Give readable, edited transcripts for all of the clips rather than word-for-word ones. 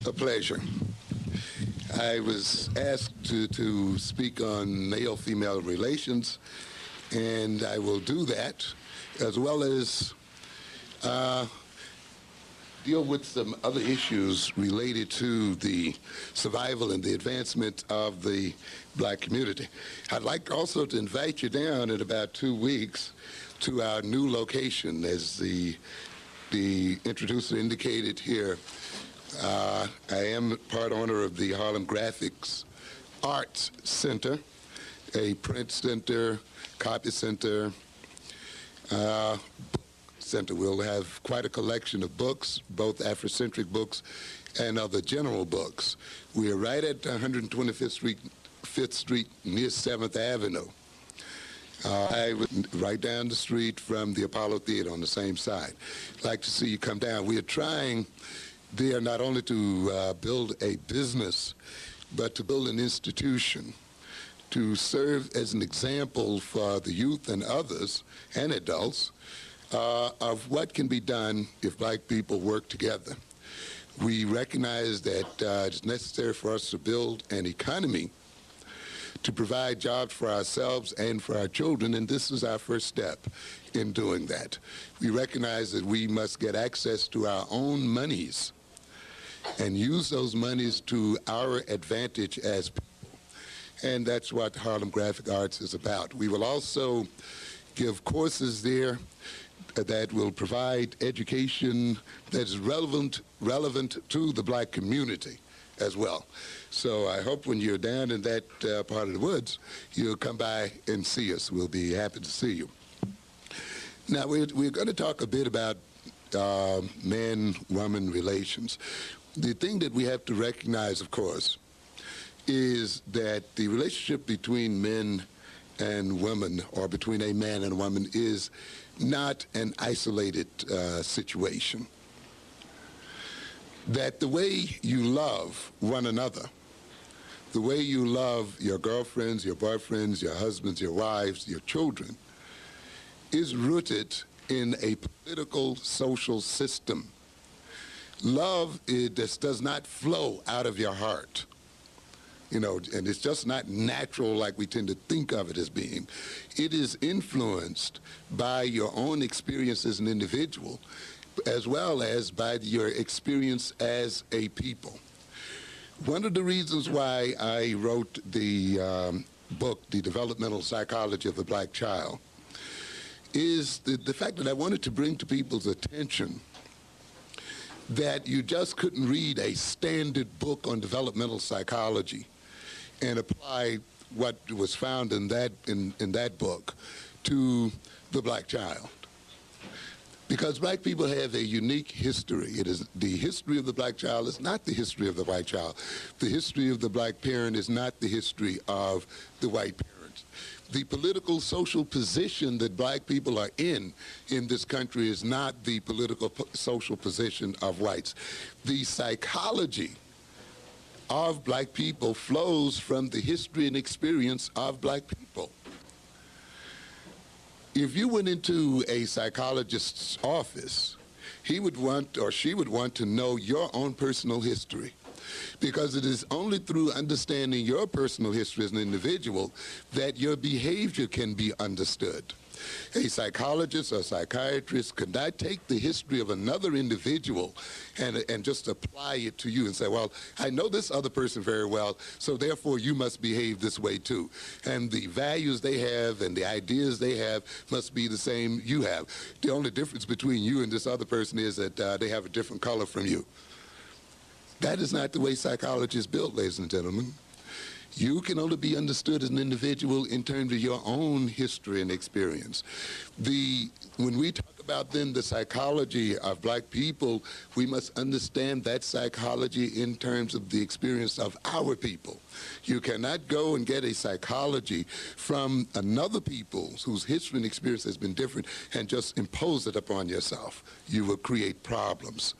A pleasure. I was asked to speak on male-female relations, and I will do that, as well as deal with some other issues related to the survival and the advancement of the black community. I'd like also to invite you down in about 2 weeks to our new location, as the introducer indicated here. I am part owner of the Harlem Graphics Arts Center, a print center, copy center, center. We'll have quite a collection of books, both Afrocentric books and other general books. We are right at 125th Street, 5th Street, near 7th Avenue. I was right down the street from the Apollo Theater on the same side. I'd like to see you come down. We are trying there not only to build a business, but to build an institution to serve as an example for the youth and others and adults of what can be done if black people work together. We recognize that it's necessary for us to build an economy to provide jobs for ourselves and for our children, and this is our first step in doing that. We recognize that we must get access to our own monies and use those monies to our advantage as people. And that's what Harlem Graphic Arts is about. We will also give courses there that will provide education that is relevant to the black community as well. So I hope when you're down in that part of the woods, you'll come by and see us. We'll be happy to see you. Now, we're going to talk a bit about man-woman relations. The thing that we have to recognize, of course, is that the relationship between men and women, or between a man and a woman, is not an isolated situation. That the way you love one another, the way you love your girlfriends, your boyfriends, your husbands, your wives, your children, is rooted in a political, social system. Love, it just does not flow out of your heart. You know, and it's just not natural like we tend to think of it as being. It is influenced by your own experience as an individual, as well as by your experience as a people. One of the reasons why I wrote the book, The Developmental Psychology of the Black Child, is the fact that I wanted to bring to people's attention that you just couldn't read a standard book on developmental psychology and apply what was found in that book to the black child. Because black people have a unique history. It is the history of the black child is not the history of the white child. The history of the black parent is not the history of the white parent. The political, social position that black people are in this country is not the political, social position of whites. The psychology of black people flows from the history and experience of black people. If you went into a psychologist's office, he would want, or she would want, to know your own personal history, because it is only through understanding your personal history as an individual that your behavior can be understood. A psychologist or psychiatrist could not take the history of another individual and just apply it to you and say, well, I know this other person very well, so therefore you must behave this way too. And the values they have and the ideas they have must be the same you have. The only difference between you and this other person is that they have a different color from you. That is not the way psychology is built, ladies and gentlemen. You can only be understood as an individual in terms of your own history and experience. When we talk about then the psychology of black people, we must understand that psychology in terms of the experience of our people. You cannot go and get a psychology from another people whose history and experience has been different and just impose it upon yourself. You will create problems.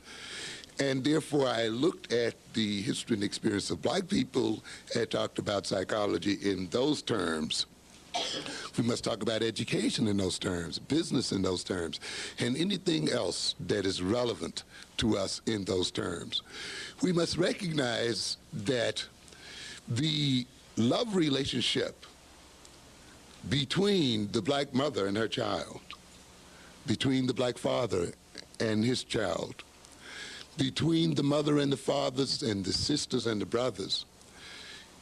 And therefore, I looked at the history and experience of black people and talked about psychology in those terms. We must talk about education in those terms, business in those terms, and anything else that is relevant to us in those terms. We must recognize that the love relationship between the black mother and her child, between the black father and his child, between the mother and the fathers and the sisters and the brothers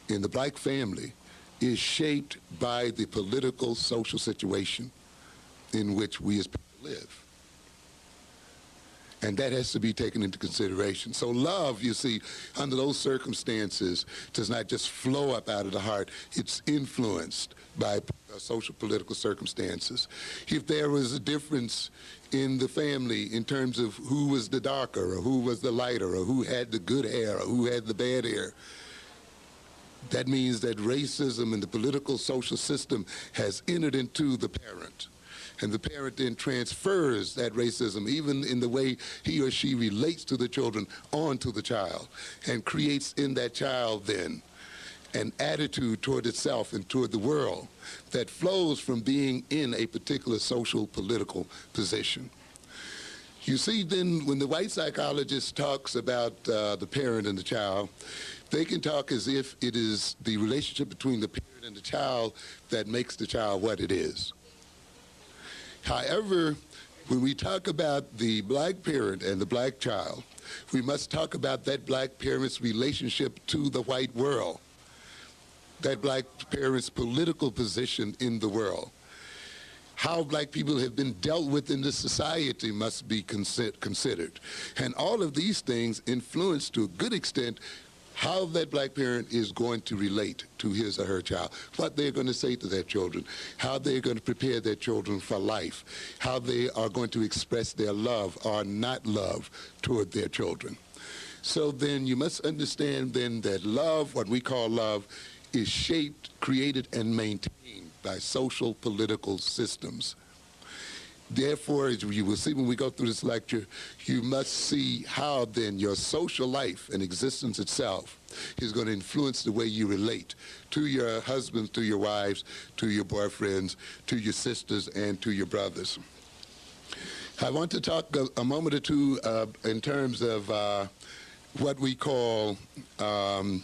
in the black family is shaped by the political, social situation in which we as people live. And that has to be taken into consideration. So love, you see, under those circumstances, does not just flow up out of the heart. It's influenced by social political circumstances. If there was a difference in the family in terms of who was the darker or who was the lighter or who had the good hair or who had the bad hair, that means that racism in the political social system has entered into the parent. And the parent then transfers that racism, even in the way he or she relates to the children, onto the child, and creates in that child then an attitude toward itself and toward the world that flows from being in a particular social political position. You see, then, when the white psychologist talks about the parent and the child, they can talk as if it is the relationship between the parent and the child that makes the child what it is. However, when we talk about the black parent and the black child, we must talk about that black parent's relationship to the white world, that black parent's political position in the world. How black people have been dealt with in this society must be considered. And all of these things influence, to a good extent, how that black parent is going to relate to his or her child, what they're going to say to their children, how they're going to prepare their children for life, how they are going to express their love or not love toward their children. So then you must understand then that love, what we call love, is shaped, created, and maintained by social political systems. Therefore, as you will see when we go through this lecture, you must see how then your social life and existence itself is going to influence the way you relate to your husbands, to your wives, to your boyfriends, to your sisters, and to your brothers. I want to talk a moment or two in terms of what we call the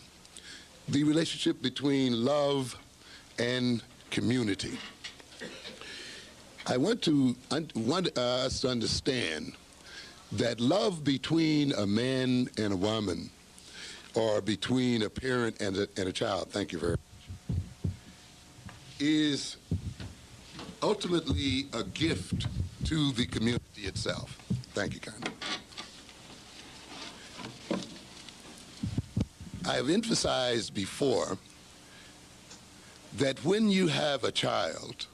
relationship between love and community. I want us to understand that love between a man and a woman, or between a parent and a child, thank you very much, is ultimately a gift to the community itself. Thank you, kindly. I have emphasized before that when you have a child,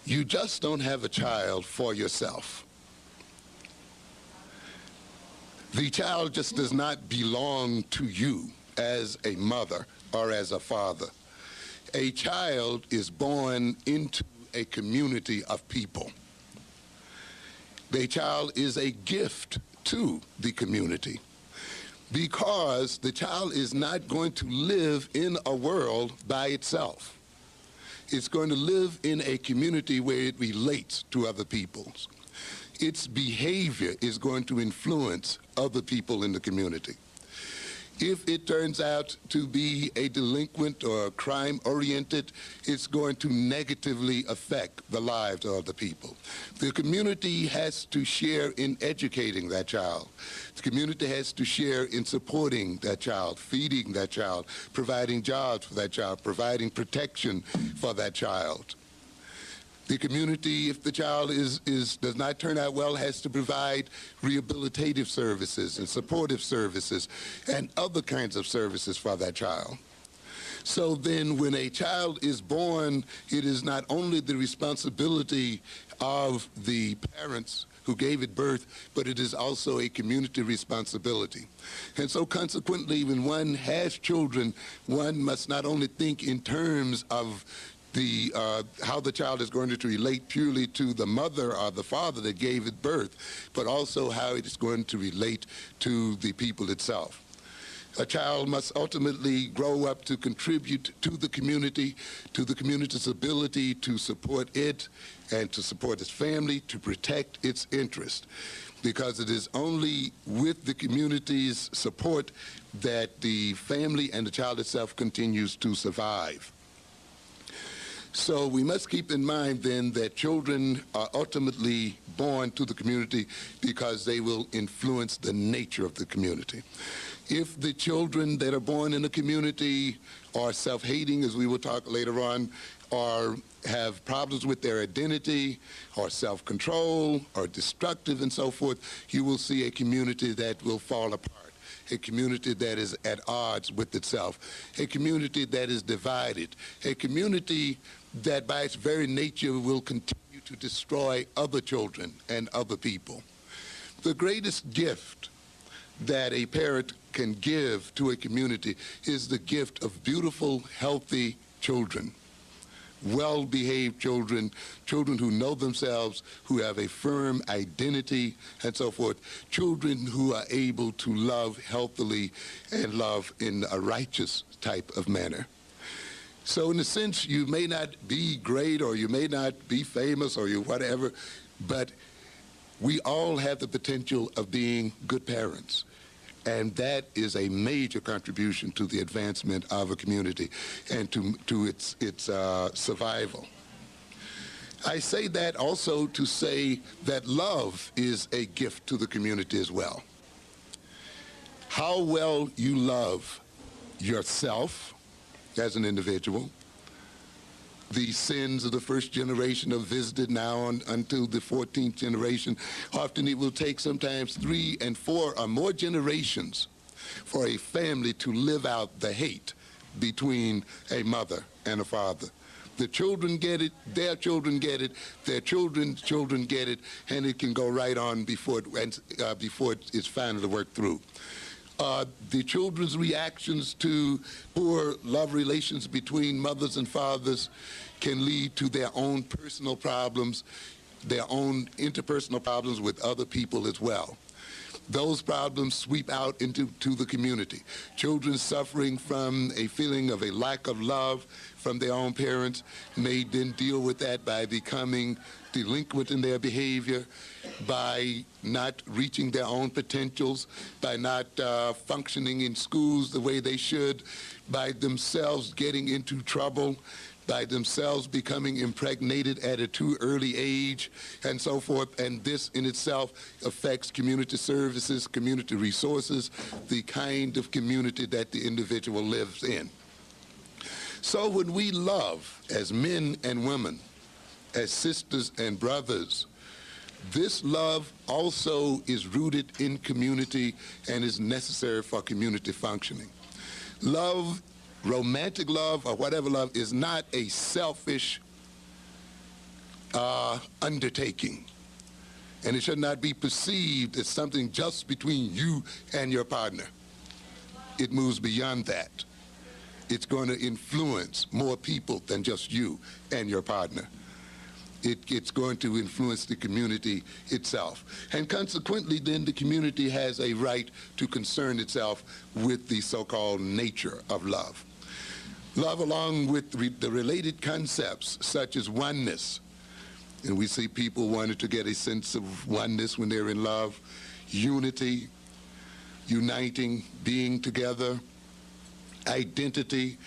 you just don't have a child for yourself. The child just does not belong to you as a mother or as a father. A child is born into a community of people. The child is a gift to the community because the child is not going to live in a world by itself. It's going to live in a community where it relates to other peoples. Its behavior is going to influence other people in the community. If it turns out to be a delinquent or crime-oriented, it's going to negatively affect the lives of other people. The community has to share in educating that child. The community has to share in supporting that child, feeding that child, providing jobs for that child, providing protection for that child. The community, if the child does not turn out well, has to provide rehabilitative services and supportive services and other kinds of services for that child. So then when a child is born, it is not only the responsibility of the parents who gave it birth, but it is also a community responsibility. And so consequently, when one has children, one must not only think in terms of how the child is going to relate purely to the mother or the father that gave it birth, but also how it is going to relate to the people itself. A child must ultimately grow up to contribute to the community's ability to support it and to support its family, to protect its interest. Because it is only with the community's support that the family and the child itself continues to survive. So we must keep in mind then that children are ultimately born to the community because they will influence the nature of the community. If the children that are born in a community are self-hating, as we will talk later on, or have problems with their identity, or self-control, or destructive and so forth, you will see a community that will fall apart, a community that is at odds with itself, a community that is divided, a community that by its very nature will continue to destroy other children and other people. The greatest gift that a parent can give to a community is the gift of beautiful, healthy children, well-behaved children, children who know themselves, who have a firm identity, and so forth, children who are able to love healthily and love in a righteous type of manner. So in a sense, you may not be great, or you may not be famous, or you whatever, but we all have the potential of being good parents. And that is a major contribution to the advancement of a community and to its survival. I say that also to say that love is a gift to the community as well. How well you love yourself as an individual. The sins of the first generation are visited now until the 14th generation. Often it will take sometimes 3 and 4 or more generations for a family to live out the hate between a mother and a father. The children get it, their children get it, their children's children get it, and it can go right on before it's finally worked through. The children's reactions to poor love relations between mothers and fathers can lead to their own personal problems, their own interpersonal problems with other people as well. Those problems sweep out into the community. Children suffering from a feeling of a lack of love from their own parents may then deal with that by becoming delinquent in their behavior, by not reaching their own potentials, by not functioning in schools the way they should, by themselves getting into trouble, by themselves becoming impregnated at a too early age, and so forth. And this in itself affects community services, community resources, the kind of community that the individual lives in. So when we love as men and women, as sisters and brothers, this love also is rooted in community and is necessary for community functioning. Love, romantic love or whatever love, is not a selfish undertaking. And it should not be perceived as something just between you and your partner. It moves beyond that. It's going to influence more people than just you and your partner. It's going to influence the community itself. And consequently, then, the community has a right to concern itself with the so-called nature of love. Love, along with the related concepts, such as oneness, and we see people wanting to get a sense of oneness when they're in love, unity, uniting, being together, identity,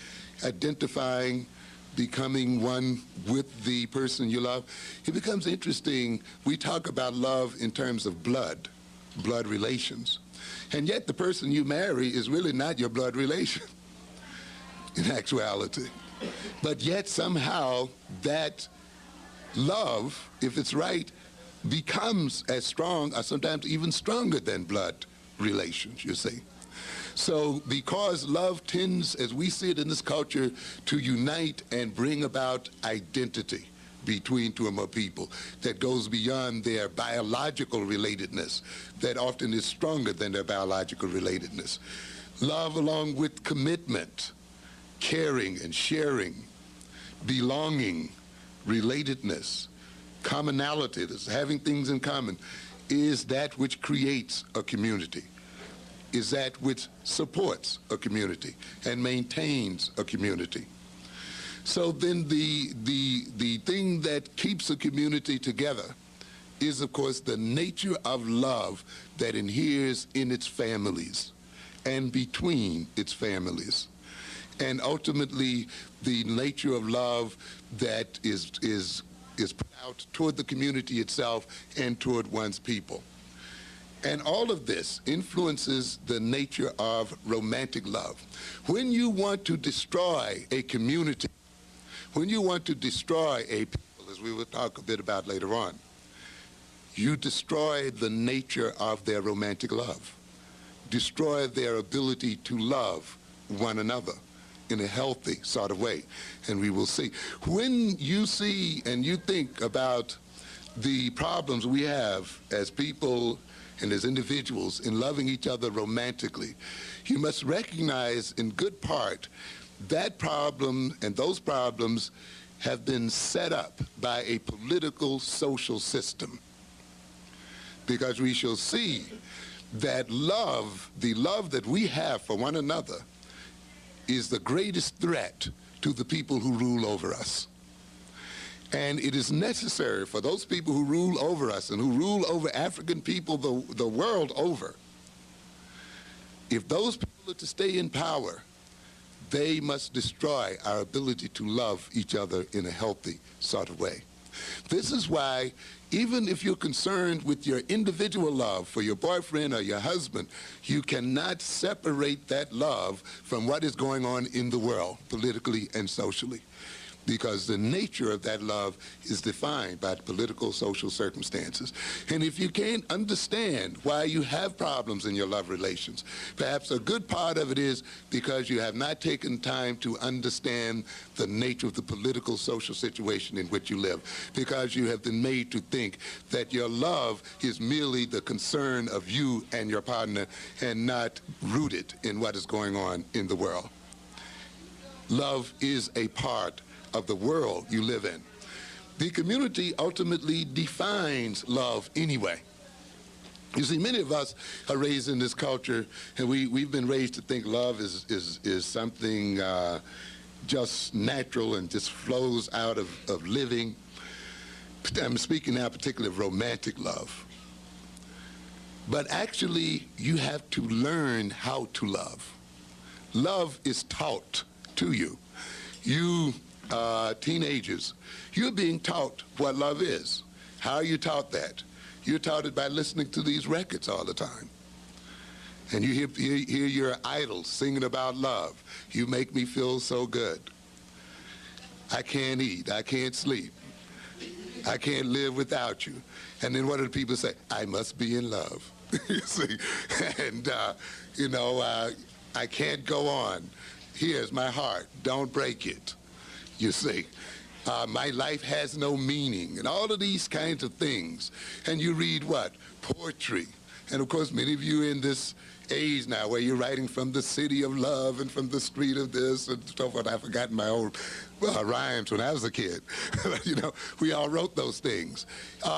identifying, becoming one with the person you love. It becomes interesting. We talk about love in terms of blood relations. And yet the person you marry is really not your blood relation in actuality. But yet somehow that love, if it's right, becomes as strong or sometimes even stronger than blood relations, you see. So because love tends, as we see it in this culture, to unite and bring about identity between two or more people that goes beyond their biological relatedness, that often is stronger than their biological relatedness. Love, along with commitment, caring and sharing, belonging, relatedness, commonality, that's having things in common, is that which creates a community. is that which supports a community and maintains a community. So then the thing that keeps a community together is, of course, the nature of love that inheres in its families and between its families. And ultimately, the nature of love that is put out toward the community itself and toward one's people. And all of this influences the nature of romantic love. When you want to destroy a community, when you want to destroy a people, as we will talk a bit about later on, you destroy the nature of their romantic love, destroy their ability to love one another in a healthy sort of way. And we will see. When you see and you think about the problems we have as people and as individuals in loving each other romantically, you must recognize in good part that problem and those problems have been set up by a political social system. Because we shall see that love, the love that we have for one another, is the greatest threat to the people who rule over us. And it is necessary for those people who rule over us and who rule over African people the world over, if those people are to stay in power, they must destroy our ability to love each other in a healthy sort of way. This is why, even if you're concerned with your individual love for your boyfriend or your husband, you cannot separate that love from what is going on in the world, politically and socially, because the nature of that love is defined by political, social circumstances. And if you can't understand why you have problems in your love relations, perhaps a good part of it is because you have not taken time to understand the nature of the political, social situation in which you live, because you have been made to think that your love is merely the concern of you and your partner and not rooted in what is going on in the world. Love is a part of the world you live in. The community ultimately defines love anyway. You see, many of us are raised in this culture, and we've been raised to think love is something just natural and just flows out of living. I'm speaking now particularly of romantic love. But actually, you have to learn how to love. Love is taught to you. You teenagers, you're being taught what love is. How are you taught that? You're taught it by listening to these records all the time. And you hear your idols singing about love. You make me feel so good. I can't eat. I can't sleep. I can't live without you. And then what do the people say? I must be in love. You see? And, I can't go on. Here's my heart. Don't break it. You see, my life has no meaning, and all of these kinds of things. And you read what? Poetry. And of course, many of you in this age now where you're writing from the city of love and from the street of this and so forth. I've forgotten my old rhymes when I was a kid. We all wrote those things.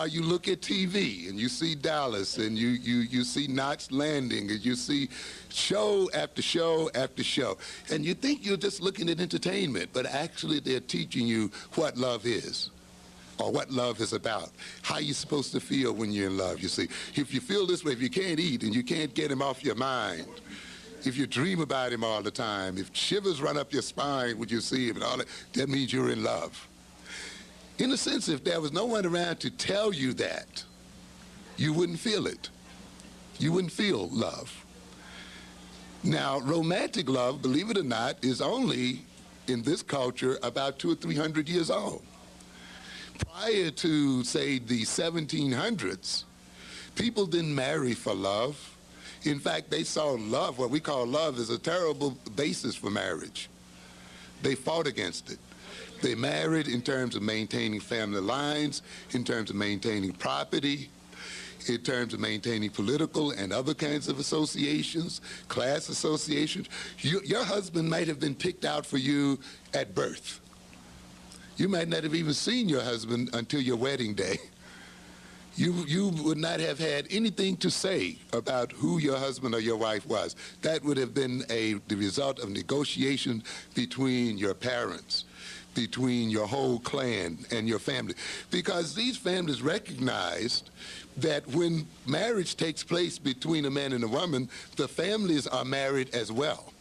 You look at TV and you see Dallas and you see Knots Landing and you see show after show after show. And you think you're just looking at entertainment, but actually they're teaching you what love is, or what love is about, how you're supposed to feel when you're in love, you see. If you feel this way, if you can't eat and you can't get him off your mind, if you dream about him all the time, if shivers run up your spine when you see him and all that, that means you're in love. In a sense, if there was no one around to tell you that, you wouldn't feel it. You wouldn't feel love. Now, romantic love, believe it or not, is only, in this culture, about 200 or 300 years old. Prior to, say, the 1700s, people didn't marry for love. In fact, they saw love, what we call love, as a terrible basis for marriage. They fought against it. They married in terms of maintaining family lines, in terms of maintaining property, in terms of maintaining political and other kinds of associations, class associations. Your husband might have been picked out for you at birth. You might not have even seen your husband until your wedding day. you would not have had anything to say about who your husband or your wife was. That would have been the result of negotiation between your parents, between your whole clan and your family. Because these families recognized that when marriage takes place between a man and a woman, the families are married as well.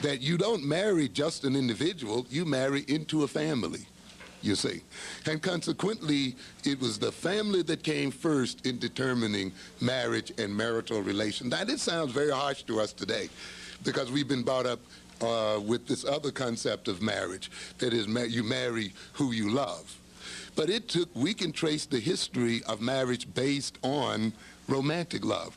That you don't marry just an individual, you marry into a family, you see. And consequently, it was the family that came first in determining marriage and marital relations. Now, this sounds very harsh to us today because we've been brought up with this other concept of marriage, that is, you marry who you love. But we can trace the history of marriage based on romantic love.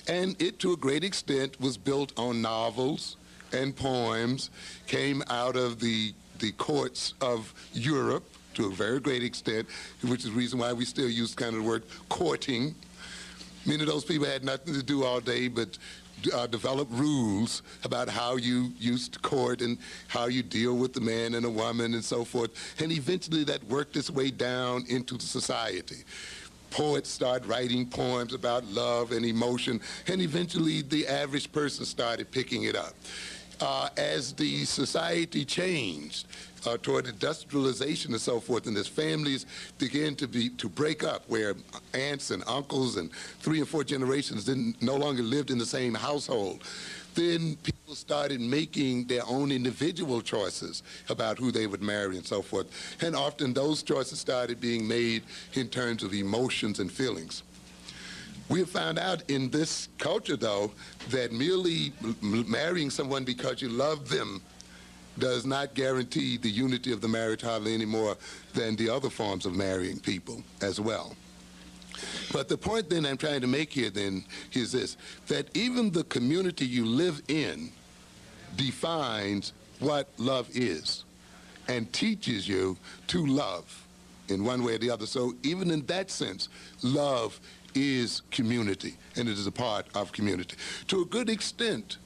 And it, to a great extent, was built on novels and poems, came out of the courts of Europe to a very great extent, which is the reason why we still use kind of the word courting. Many of those people had nothing to do all day but develop rules about how you used to court and how you deal with the man and a woman and so forth. And eventually that worked its way down into society. Poets started writing poems about love and emotion, and eventually the average person started picking it up. As the society changed toward industrialization and so forth, and as families began to break up, where aunts and uncles and 3 and 4 generations no longer lived in the same household, then people started making their own individual choices about who they would marry and so forth. And often those choices started being made in terms of emotions and feelings. We have found out in this culture, though, that merely marrying someone because you love them does not guarantee the unity of the marriage hardly any more than the other forms of marrying people as well. But the point then I'm trying to make here then is this, that even the community you live in defines what love is and teaches you to love in one way or the other. So even in that sense, love is community, and it is a part of community. To a good extent,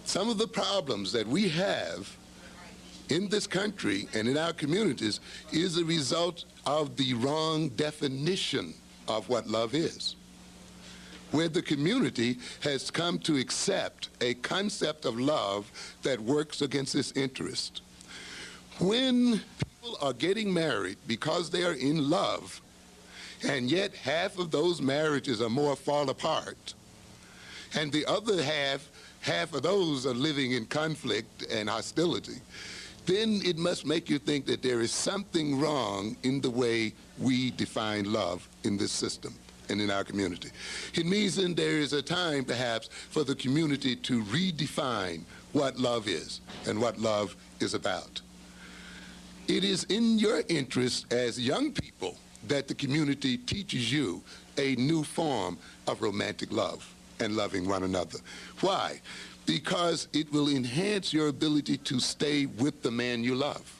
some of the problems that we have in this country and in our communities is a result of the wrong definition of what love is, where the community has come to accept a concept of love that works against its interest. When people are getting married because they are in love, and yet half of those marriages are more fall apart, and the other half of those are living in conflict and hostility, then it must make you think that there is something wrong in the way we define love in this system and in our community. It means then there is a time perhaps for the community to redefine what love is and what love is about. It is in your interest as young people that the community teaches you a new form of romantic love and loving one another. Why? Because it will enhance your ability to stay with the man you love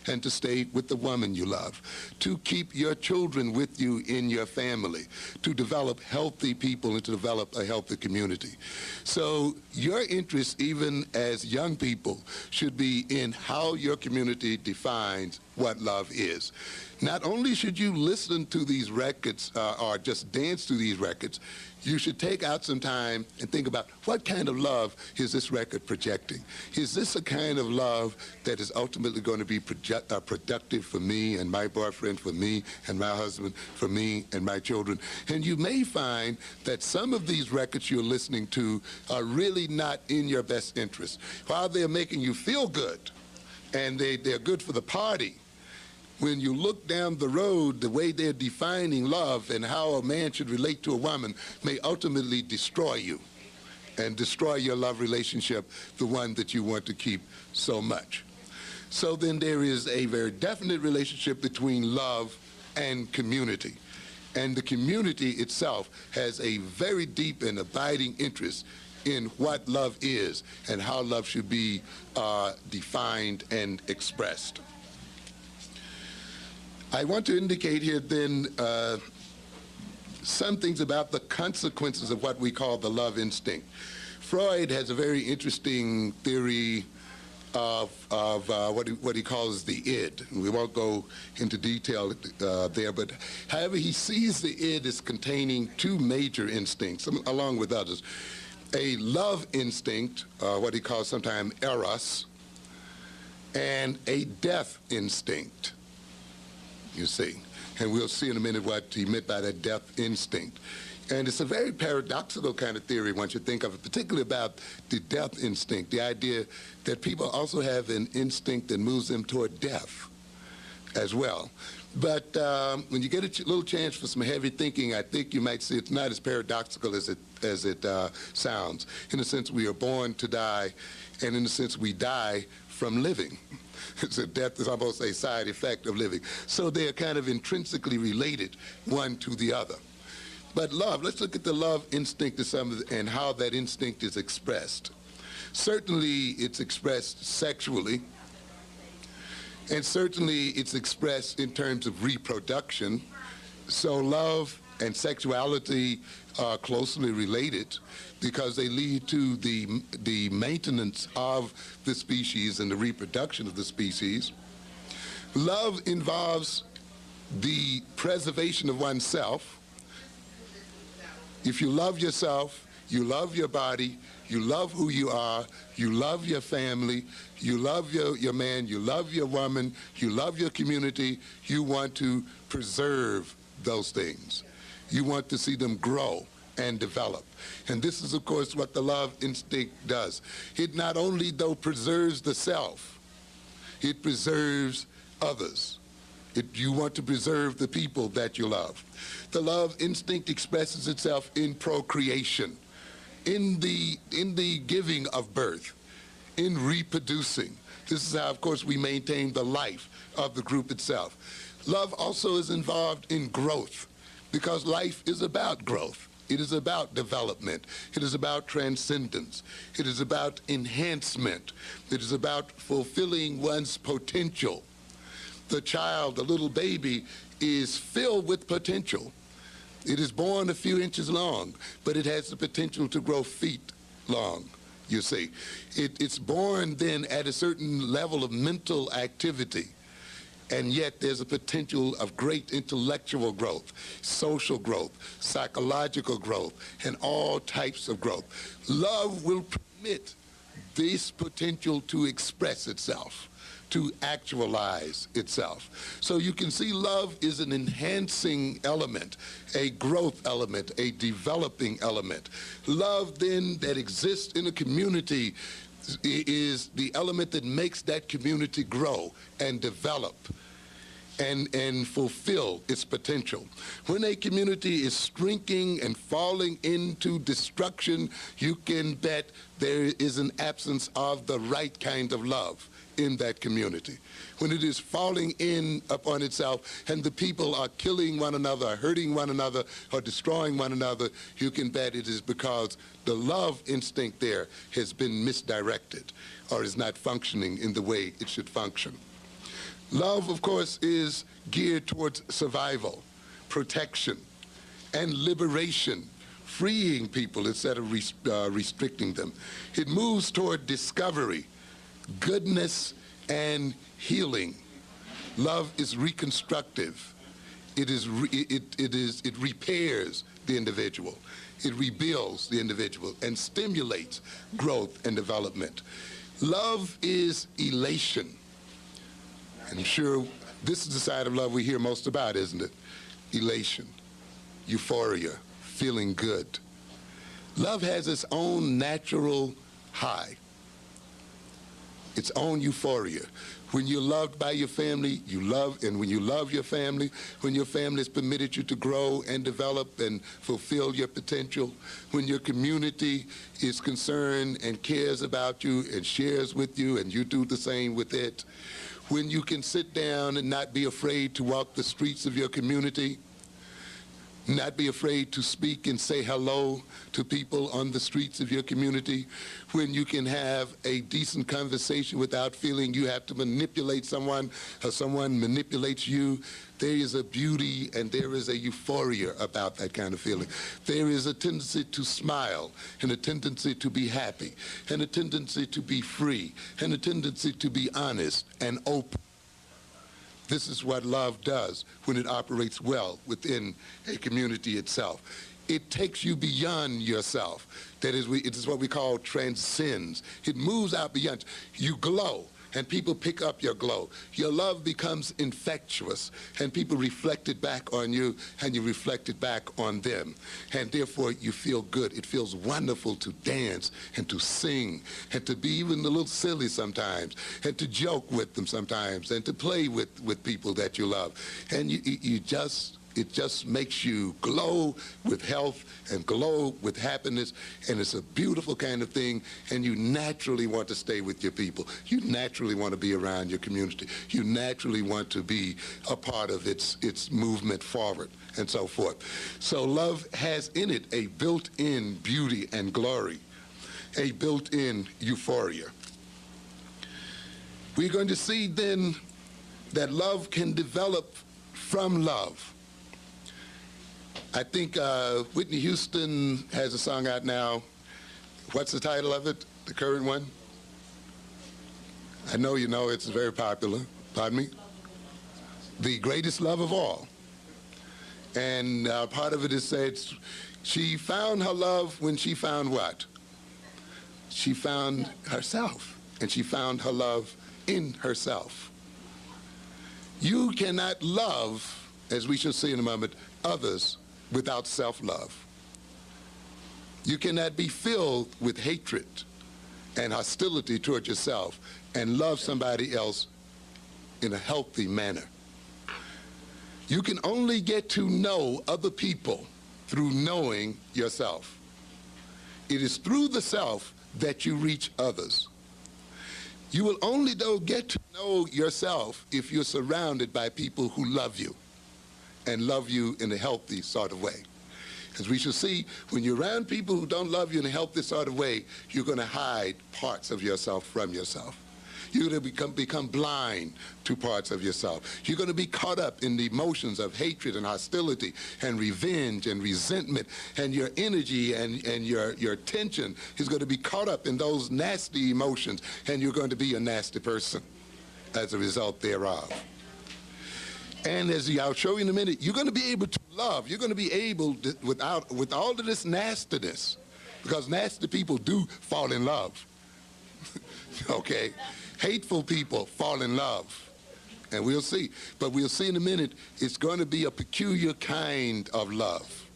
and to stay with the woman you love, to keep your children with you in your family, to develop healthy people and to develop a healthy community. So your interest, even as young people, should be in how your community defines what love is. Not only should you listen to these records or just dance to these records, you should take out some time and think about what kind of love is this record projecting? Is this a kind of love that is ultimately going to be productive for me and my boyfriend, for me and my husband, for me and my children? And you may find that some of these records you're listening to are really not in your best interest. While they're making you feel good and they're good for the party, when you look down the road, the way they're defining love and how a man should relate to a woman may ultimately destroy you and destroy your love relationship, the one that you want to keep so much. So then there is a very definite relationship between love and community. And the community itself has a very deep and abiding interest in what love is and how love should be defined and expressed. I want to indicate here then some things about the consequences of what we call the love instinct. Freud has a very interesting theory of what he calls the id. We won't go into detail there, but however, he sees the id as containing two major instincts, along with others. A love instinct, what he calls sometimes eros, and a death instinct, you see. And we'll see in a minute what he meant by that death instinct. And it's a very paradoxical kind of theory once you think of it, particularly about the death instinct, the idea that people also have an instinct that moves them toward death as well. But when you get a little chance for some heavy thinking, I think you might see it's not as paradoxical as it sounds. In a sense, we are born to die, and in a sense, we die from living. So death is almost a side effect of living. So they are kind of intrinsically related, one to the other. But love, let's look at the love instinct and how that instinct is expressed. Certainly, it's expressed sexually, and certainly it's expressed in terms of reproduction. So love and sexuality are closely related because they lead to the maintenance of the species and the reproduction of the species. Love involves the preservation of oneself. If you love yourself, you love your body, you love who you are, you love your family, you love your man, you love your woman, you love your community, you want to preserve those things. You want to see them grow and develop. And this is, of course, what the love instinct does. It not only, though, preserves the self, it preserves others. You want to preserve the people that you love. The love instinct expresses itself in procreation, in the giving of birth, in reproducing. This is how, of course, we maintain the life of the group itself. Love also is involved in growth, because life is about growth. It is about development. It is about transcendence. It is about enhancement. It is about fulfilling one's potential. The child, the little baby, is filled with potential. It is born a few inches long, but it has the potential to grow feet long, you see. It's born then at a certain level of mental activity, and yet there's a potential of great intellectual growth, social growth, psychological growth, and all types of growth. Love will permit this potential to express itself, to actualize itself. So you can see love is an enhancing element, a growth element, a developing element. Love then that exists in a community is the element that makes that community grow and develop and fulfill its potential. When a community is shrinking and falling into destruction, you can bet there is an absence of the right kind of love in that community. When it is falling in upon itself and the people are killing one another, hurting one another, or destroying one another, you can bet it is because the love instinct there has been misdirected or is not functioning in the way it should function. Love, of course, is geared towards survival, protection, and liberation, freeing people instead of restricting them. It moves toward discovery, goodness, and healing. Love is reconstructive. It repairs the individual. It rebuilds the individual and stimulates growth and development. Love is elation. And I'm sure this is the side of love we hear most about, isn't it? Elation, euphoria, feeling good. Love has its own natural high, its own euphoria. When you're loved by your family, you love, and when you love your family, when your family has permitted you to grow and develop and fulfill your potential, when your community is concerned and cares about you and shares with you and you do the same with it, when you can sit down and not be afraid to walk the streets of your community, Not be afraid to speak and say hello to people on the streets of your community, when you can have a decent conversation without feeling you have to manipulate someone or someone manipulates you. There is a beauty and there is a euphoria about that kind of feeling. There is a tendency to smile and a tendency to be happy and a tendency to be free and a tendency to be honest and open. This is what love does when it operates well within a community itself. It takes you beyond yourself. That is, it is what we call transcends. It moves out beyond. You glow, and people pick up your glow. Your love becomes infectious, and people reflect it back on you, and you reflect it back on them. And therefore, you feel good. It feels wonderful to dance and to sing and to be even a little silly sometimes and to joke with them sometimes and to play with people that you love. And it just makes you glow with health and glow with happiness, and it's a beautiful kind of thing, and you naturally want to stay with your people. You naturally want to be around your community. You naturally want to be a part of its movement forward and so forth. So love has in it a built-in beauty and glory, a built-in euphoria. We're going to see then that love can develop from love. I think Whitney Houston has a song out now. What's the title of it, the current one? I know you know it's very popular. Pardon me? The Greatest Love of All. And part of it is said, she found her love when she found what? She found herself, and she found her love in herself. You cannot love, as we shall see in a moment, others without self-love. You cannot be filled with hatred and hostility toward yourself and love somebody else in a healthy manner. You can only get to know other people through knowing yourself. It is through the self that you reach others. You will only, though, get to know yourself if you're surrounded by people who love you and love you in a healthy sort of way. As we shall see, when you're around people who don't love you in a healthy sort of way, you're going to hide parts of yourself from yourself. You're going to become blind to parts of yourself. You're going to be caught up in the emotions of hatred and hostility and revenge and resentment, and your energy and your attention is going to be caught up in those nasty emotions, and you're going to be a nasty person as a result thereof. And as I'll show you in a minute, you're going to be able to love. You're going to be able to, with all of this nastiness, because nasty people do fall in love. Okay? Hateful people fall in love. And we'll see. But we'll see in a minute, it's going to be a peculiar kind of love.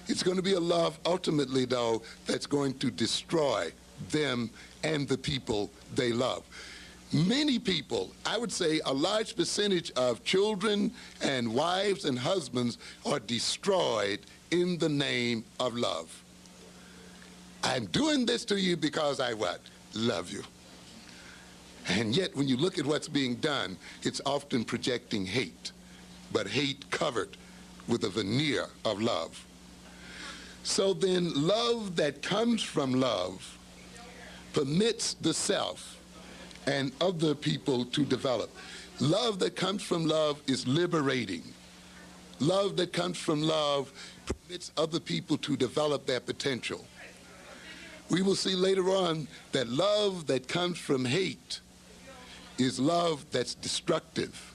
It's going to be a love, ultimately, though, that's going to destroy them and the people they love. Many people, I would say a large percentage of children and wives and husbands are destroyed in the name of love. I'm doing this to you because I what? Love you. And yet when you look at what's being done, it's often projecting hate, but hate covered with a veneer of love. So then love that comes from love permits the self and other people to develop. Love that comes from love is liberating. Love that comes from love permits other people to develop their potential. We will see later on that love that comes from hate is love that's destructive,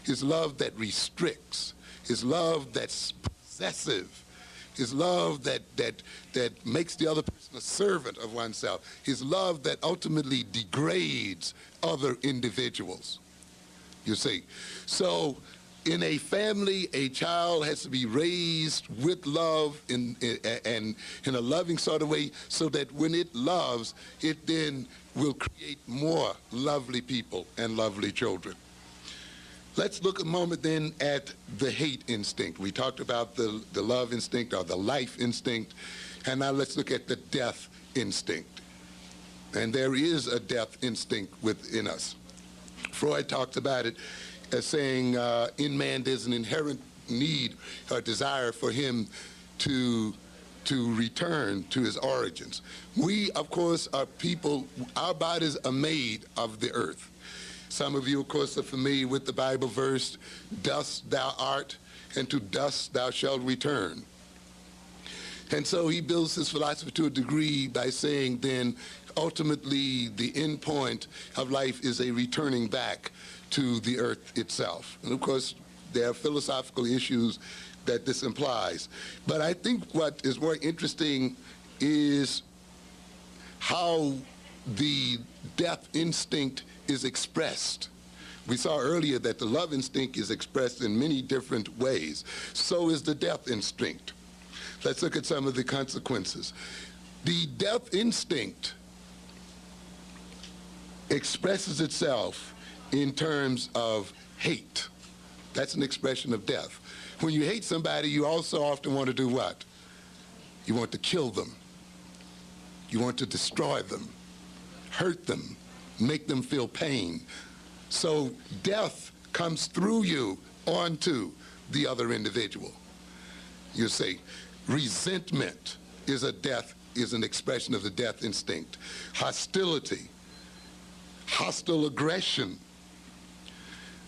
is love that restricts, is love that's possessive, is love that makes the other person a servant of oneself, is love that ultimately degrades other individuals. You see, so in a family, a child has to be raised with love and in a loving sort of way, so that when it loves, it then will create more lovely people and lovely children. Let's look a moment then at the hate instinct. We talked about the love instinct or the life instinct, and now let's look at the death instinct. And there is a death instinct within us. Freud talked about it as saying, in man there's an inherent need or desire for him to return to his origins. We, of course, are people, our bodies are made of the earth. Some of you, of course, are familiar with the Bible verse, dust thou art, and to dust thou shalt return. And so he builds his philosophy to a degree by saying then, ultimately, the end point of life is a returning back to the earth itself. And of course, there are philosophical issues that this implies. But I think what is more interesting is how the death instinct is expressed. We saw earlier that the love instinct is expressed in many different ways. So is the death instinct. Let's look at some of the consequences. The death instinct expresses itself in terms of hate. That's an expression of death. When you hate somebody, you also often want to do what? You want to kill them. You want to destroy them, hurt them, make them feel pain. So death comes through you onto the other individual. You say, resentment is an expression of the death instinct. Hostility, hostile aggression,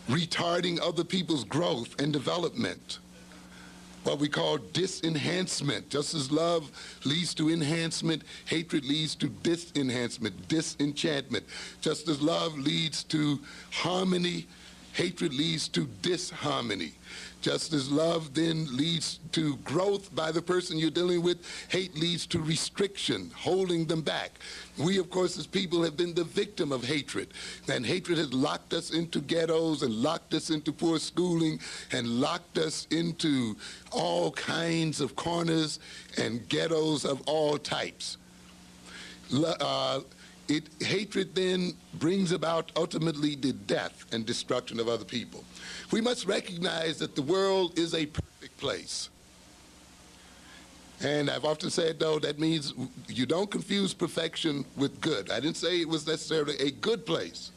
retarding other people's growth and development, what we call disenhancement. Just as love leads to enhancement, hatred leads to disenhancement, disenchantment. Just as love leads to harmony, hatred leads to disharmony. Just as love then leads to growth by the person you're dealing with, hate leads to restriction, holding them back. We, of course, as people have been the victim of hatred. And hatred has locked us into ghettos and locked us into poor schooling and locked us into all kinds of corners and ghettos of all types. Hatred then brings about ultimately the death and destruction of other people. We must recognize that the world is a perfect place. And I've often said, though, that means you don't confuse perfection with good. I didn't say it was necessarily a good place.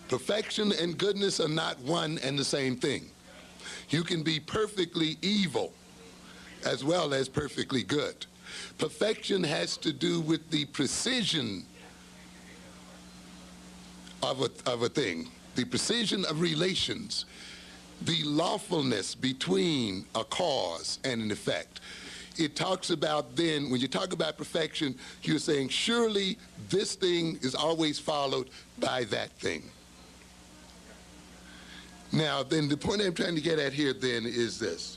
Perfection and goodness are not one and the same thing. You can be perfectly evil as well as perfectly good. Perfection has to do with the precision of a thing, the precision of relations, the lawfulness between a cause and an effect. It talks about then, when you talk about perfection, you're saying surely this thing is always followed by that thing. Now then, the point I'm trying to get at here then is this.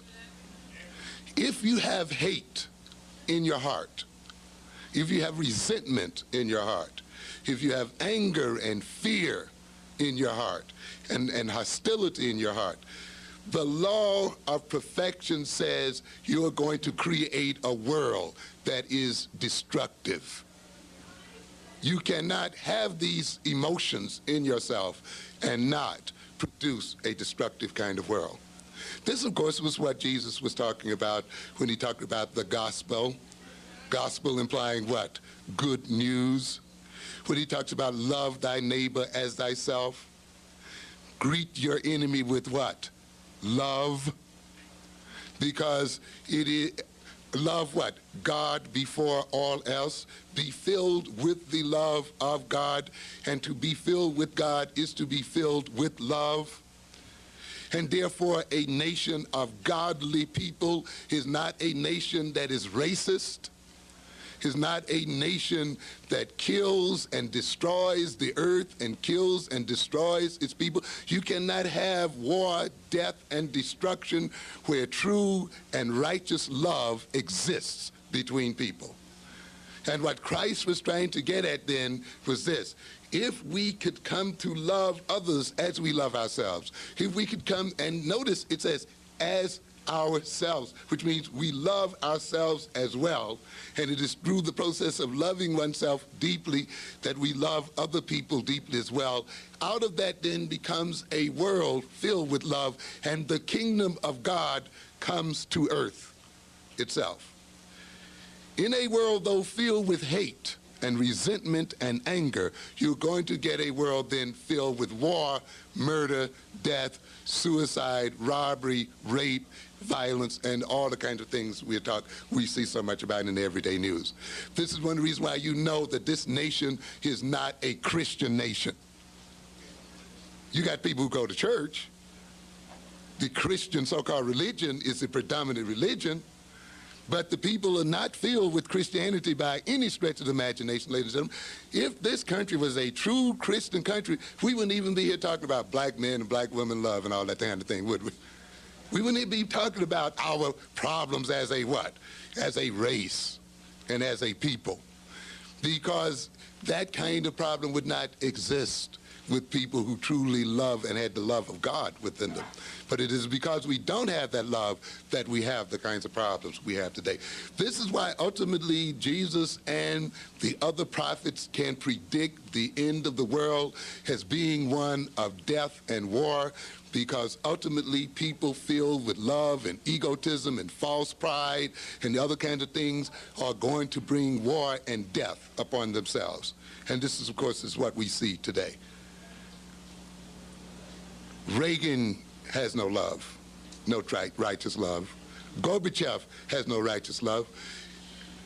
If you have hate in your heart, if you have resentment in your heart, if you have anger and fear in your heart and hostility in your heart, the law of perfection says you are going to create a world that is destructive. You cannot have these emotions in yourself and not produce a destructive kind of world. This, of course, was what Jesus was talking about when he talked about the gospel. Gospel implying what? Good news. When he talks about love thy neighbor as thyself. Greet your enemy with what? Love. Because it is love what? God before all else. Be filled with the love of God. And to be filled with God is to be filled with love. And therefore a nation of godly people is not a nation that is racist, is not a nation that kills and destroys the earth and kills and destroys its people. You cannot have war, death, and destruction where true and righteous love exists between people. And what Christ was trying to get at then was this. If we could come to love others as we love ourselves, if we could come, and notice it says, as ourselves, which means we love ourselves as well, and it is through the process of loving oneself deeply that we love other people deeply as well. Out of that then becomes a world filled with love, and the kingdom of God comes to earth itself. In a world, though, filled with hate and resentment and anger, you're going to get a world then filled with war, murder, death, suicide, robbery, rape, violence, and all the kinds of things we see so much about in the everyday news. This is one of the reasons why you know that this nation is not a Christian nation. You got people who go to church. The Christian so-called religion is the predominant religion, but the people are not filled with Christianity by any stretch of the imagination, ladies and gentlemen. If this country was a true Christian country, we wouldn't even be here talking about black men and black women love and all that kind of thing, would we? We wouldn't even be talking about our problems as a what? As a race and as a people. Because that kind of problem would not exist with people who truly love and had the love of God within them. But it is because we don't have that love that we have the kinds of problems we have today. This is why ultimately Jesus and the other prophets can predict the end of the world as being one of death and war, because ultimately people filled with love and egotism and false pride and the other kinds of things are going to bring war and death upon themselves. And this is, of course, is what we see today. Reagan has no love, no righteous love. Gorbachev has no righteous love.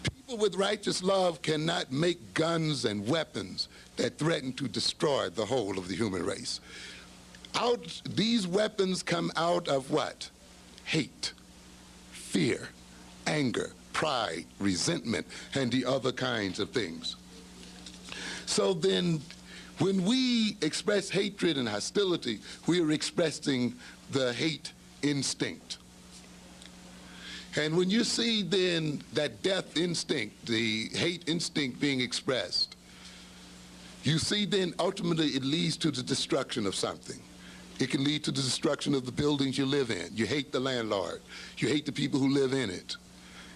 People with righteous love cannot make guns and weapons that threaten to destroy the whole of the human race. These weapons come out of what? Hate, fear, anger, pride, resentment, and the other kinds of things. So then, when we express hatred and hostility, we are expressing the hate instinct. And when you see then that death instinct, the hate instinct being expressed, you see then ultimately it leads to the destruction of something. It can lead to the destruction of the buildings you live in. You hate the landlord. You hate the people who live in it.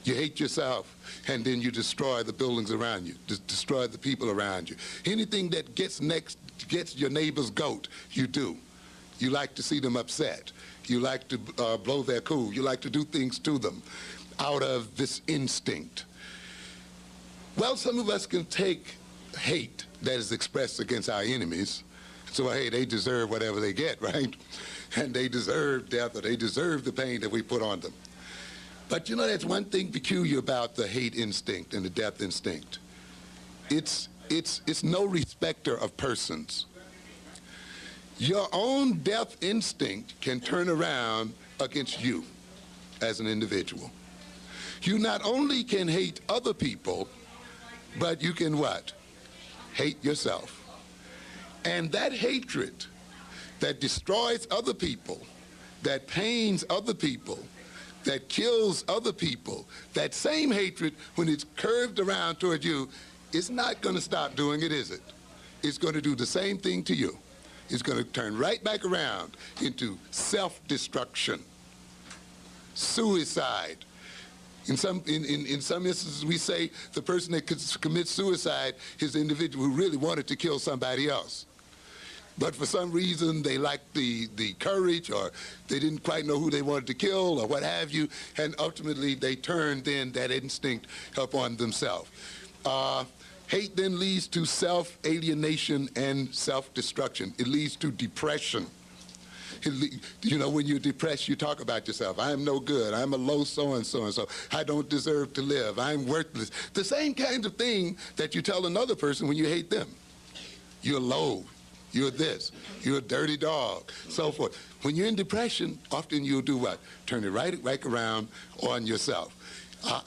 You hate yourself, and then you destroy the buildings around you, destroy the people around you. Anything that gets your neighbor's goat, you do. You like to see them upset. You like to blow their cool. You like to do things to them out of this instinct. Well, some of us can take hate that is expressed against our enemies. So, hey, they deserve whatever they get, right? And they deserve death, or they deserve the pain that we put on them. But you know, there's one thing peculiar about the hate instinct and the death instinct. It's no respecter of persons. Your own death instinct can turn around against you as an individual. You not only can hate other people, but you can what? Hate yourself. And that hatred that destroys other people, that pains other people, that kills other people, that same hatred, when it's curved around toward you, it's not going to stop doing it, is it? It's going to do the same thing to you. It's going to turn right back around into self-destruction, suicide. In some instances, we say the person that commits suicide is the individual who really wanted to kill somebody else. But for some reason, they lacked the courage, or they didn't quite know who they wanted to kill, or what have you, and ultimately they turned then that instinct upon themselves. Hate then leads to self-alienation and self-destruction. It leads to depression. You know, when you're depressed, you talk about yourself. I'm no good. I'm a low so-and-so. I don't deserve to live. I'm worthless. The same kind of thing that you tell another person when you hate them. You're low. You're this. You're a dirty dog. So forth. When you're in depression, often you'll do what? Turn it right around on yourself.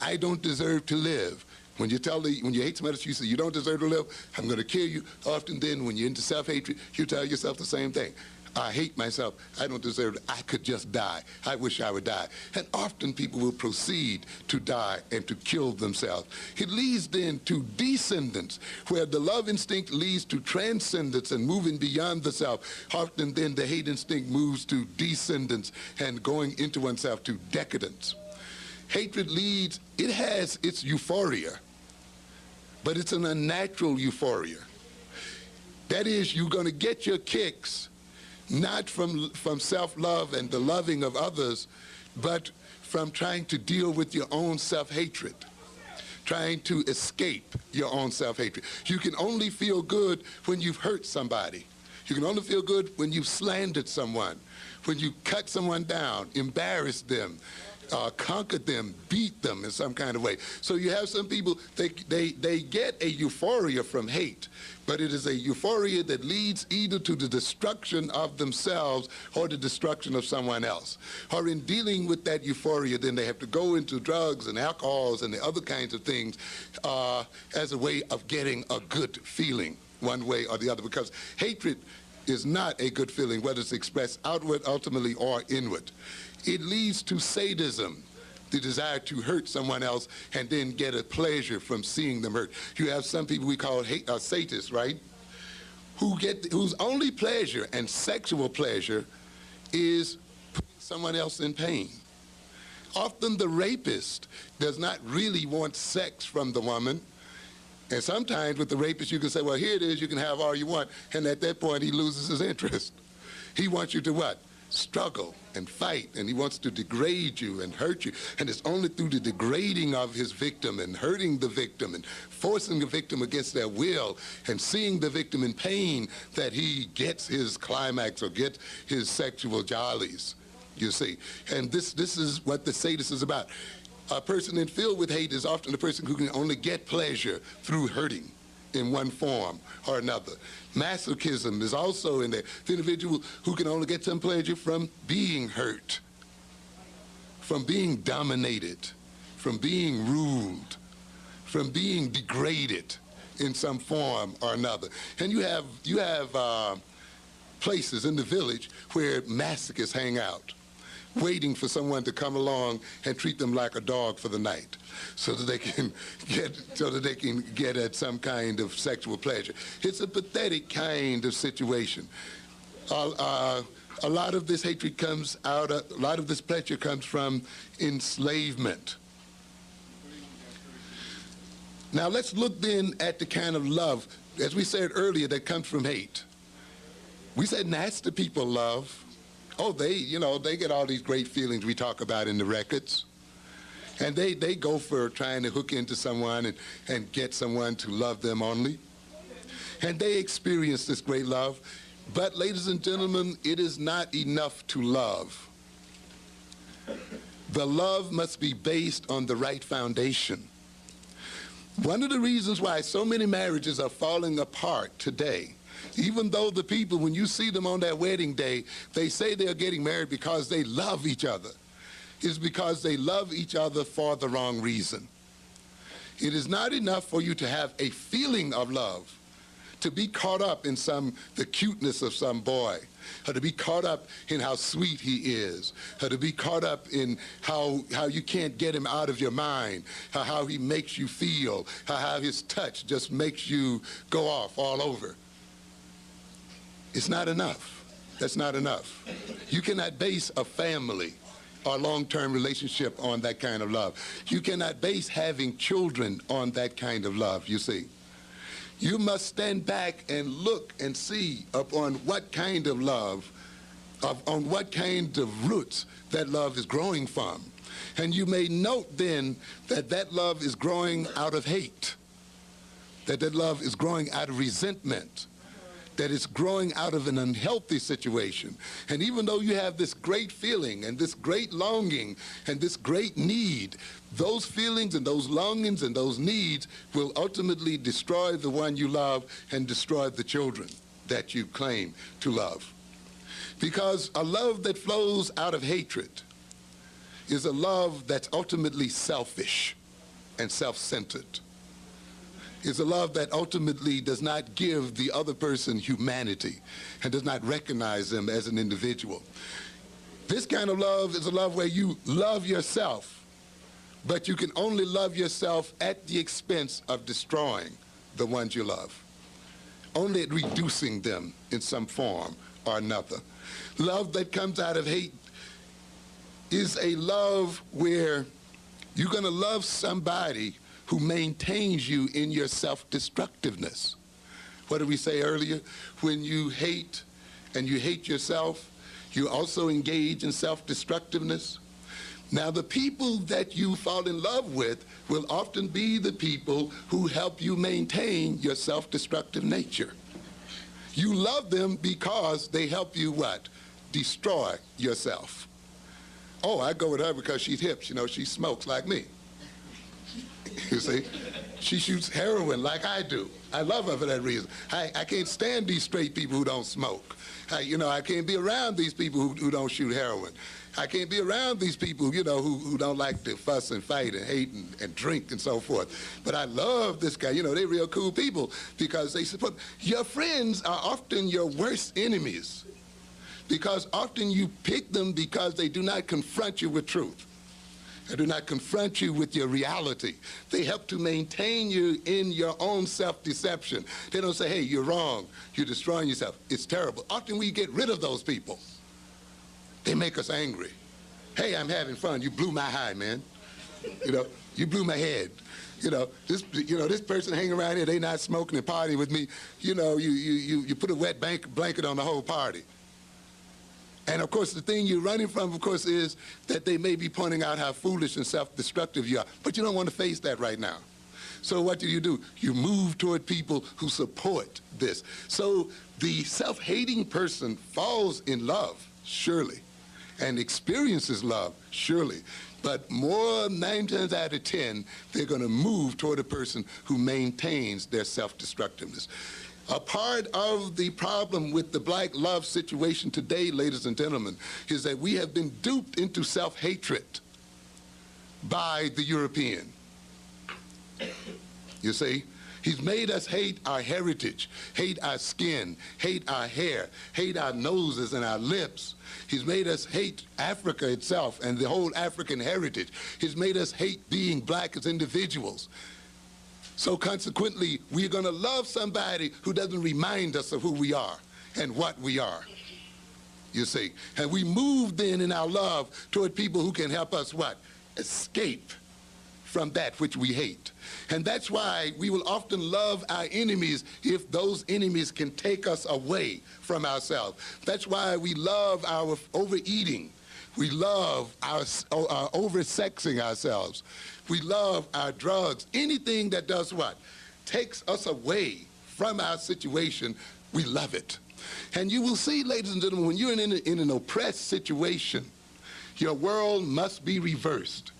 I don't deserve to live. When you hate somebody else, you say, you don't deserve to live, I'm going to kill you. Often then, when you're into self-hatred, you tell yourself the same thing. I hate myself. I don't deserve it. I could just die. I wish I would die. And often people will proceed to die and to kill themselves. It leads then to descendants, where the love instinct leads to transcendence and moving beyond the self. Often then the hate instinct moves to descendants and going into oneself to decadence. Hatred leads, it has its euphoria, but it's an unnatural euphoria. That is, you're going to get your kicks not from self-love and the loving of others, but from trying to deal with your own self-hatred, trying to escape your own self-hatred. You can only feel good when you've hurt somebody. You can only feel good when you've slandered someone, when you cut someone down, embarrassed them, conquered them, beat them in some kind of way. So you have some people, they get a euphoria from hate, but it is a euphoria that leads either to the destruction of themselves or the destruction of someone else. Or in dealing with that euphoria, then they have to go into drugs and alcohols and the other kinds of things as a way of getting a good feeling one way or the other, because hatred is not a good feeling, whether it's expressed outward, ultimately, or inward. It leads to sadism, the desire to hurt someone else and then get a pleasure from seeing them hurt. You have some people we call sadists, right? Whose only pleasure and sexual pleasure is putting someone else in pain. Often the rapist does not really want sex from the woman. And sometimes with the rapist, you can say, well, here it is, you can have all you want. And at that point, he loses his interest. He wants you to what? Struggle and fight, and he wants to degrade you and hurt you. And it's only through the degrading of his victim and hurting the victim and forcing the victim against their will and seeing the victim in pain that he gets his climax or gets his sexual jollies, you see. And this is what the sadist is about. A person filled with hate is often a person who can only get pleasure through hurting in one form or another. Masochism is also in there. The individual who can only get some pleasure from being hurt, from being dominated, from being ruled, from being degraded in some form or another. And you have places in the village where masochists hang out, waiting for someone to come along and treat them like a dog for the night, so that they can get at some kind of sexual pleasure. It's a pathetic kind of situation. A lot of this hatred comes out. A lot of this pleasure comes from enslavement. Now let's look then at the kind of love, as we said earlier, that comes from hate. We said nasty people love. Oh, they get all these great feelings we talk about in the records. And they go for trying to hook into someone and get someone to love them only. And they experience this great love. But, ladies and gentlemen, it is not enough to love. The love must be based on the right foundation. One of the reasons why so many marriages are falling apart today, even though the people, when you see them on their wedding day, they say they're getting married because they love each other, is because they love each other for the wrong reason. It is not enough for you to have a feeling of love, to be caught up in the cuteness of some boy, or to be caught up in how sweet he is, or to be caught up in how you can't get him out of your mind, how he makes you feel, how his touch just makes you go off all over. It's not enough. That's not enough. You cannot base a family or long-term relationship on that kind of love. You cannot base having children on that kind of love, you see. You must stand back and look and see upon what kind of love, on what kind of roots that love is growing from. And you may note then that that love is growing out of hate, that love is growing out of resentment, that it's growing out of an unhealthy situation. And even though you have this great feeling and this great longing and this great need, those feelings and those longings and those needs will ultimately destroy the one you love and destroy the children that you claim to love. Because a love that flows out of hatred is a love that's ultimately selfish and self-centered. Is a love that ultimately does not give the other person humanity and does not recognize them as an individual. This kind of love is a love where you love yourself, but you can only love yourself at the expense of destroying the ones you love, only at reducing them in some form or another. Love that comes out of hate is a love where you're going to love somebody who maintains you in your self-destructiveness. What did we say earlier? When you hate and you hate yourself, you also engage in self-destructiveness. Now, the people that you fall in love with will often be the people who help you maintain your self-destructive nature. You love them because they help you what? Destroy yourself. Oh, I go with her because she's hip. You know, she smokes like me. You see? She shoots heroin like I do. I love her for that reason. I can't stand these straight people who don't smoke. I can't be around these people who don't shoot heroin. I can't be around these people, who don't like to fuss and fight and hate and drink and so forth. But I love this guy. They're real cool people because they support. Your friends are often your worst enemies because often you pick them because they do not confront you with truth. They do not confront you with your reality. They help to maintain you in your own self-deception. They don't say, hey, you're wrong. You're destroying yourself. It's terrible. Often we get rid of those people. They make us angry. Hey, I'm having fun. You blew my high, man. You blew my head. This person hanging around here, they not smoking and partying with me. You put a wet blanket on the whole party. And of course, the thing you're running from, of course, is that they may be pointing out how foolish and self-destructive you are. But you don't want to face that right now. So what do? You move toward people who support this. So the self-hating person falls in love, surely, and experiences love, surely. But more 9 times out of 10, they're going to move toward a person who maintains their self-destructiveness. A part of the problem with the black love situation today, ladies and gentlemen, is that we have been duped into self-hatred by the European. You see? He's made us hate our heritage, hate our skin, hate our hair, hate our noses and our lips. He's made us hate Africa itself and the whole African heritage. He's made us hate being black as individuals. So consequently, we're going to love somebody who doesn't remind us of who we are and what we are, you see. And we move then in our love toward people who can help us what? Escape from that which we hate. And that's why we will often love our enemies if those enemies can take us away from ourselves. That's why we love our overeating. We love our over-sexing ourselves. We love our drugs. Anything that does what? Takes us away from our situation, we love it. And you will see, ladies and gentlemen, when you're in an oppressed situation, your world must be reversed.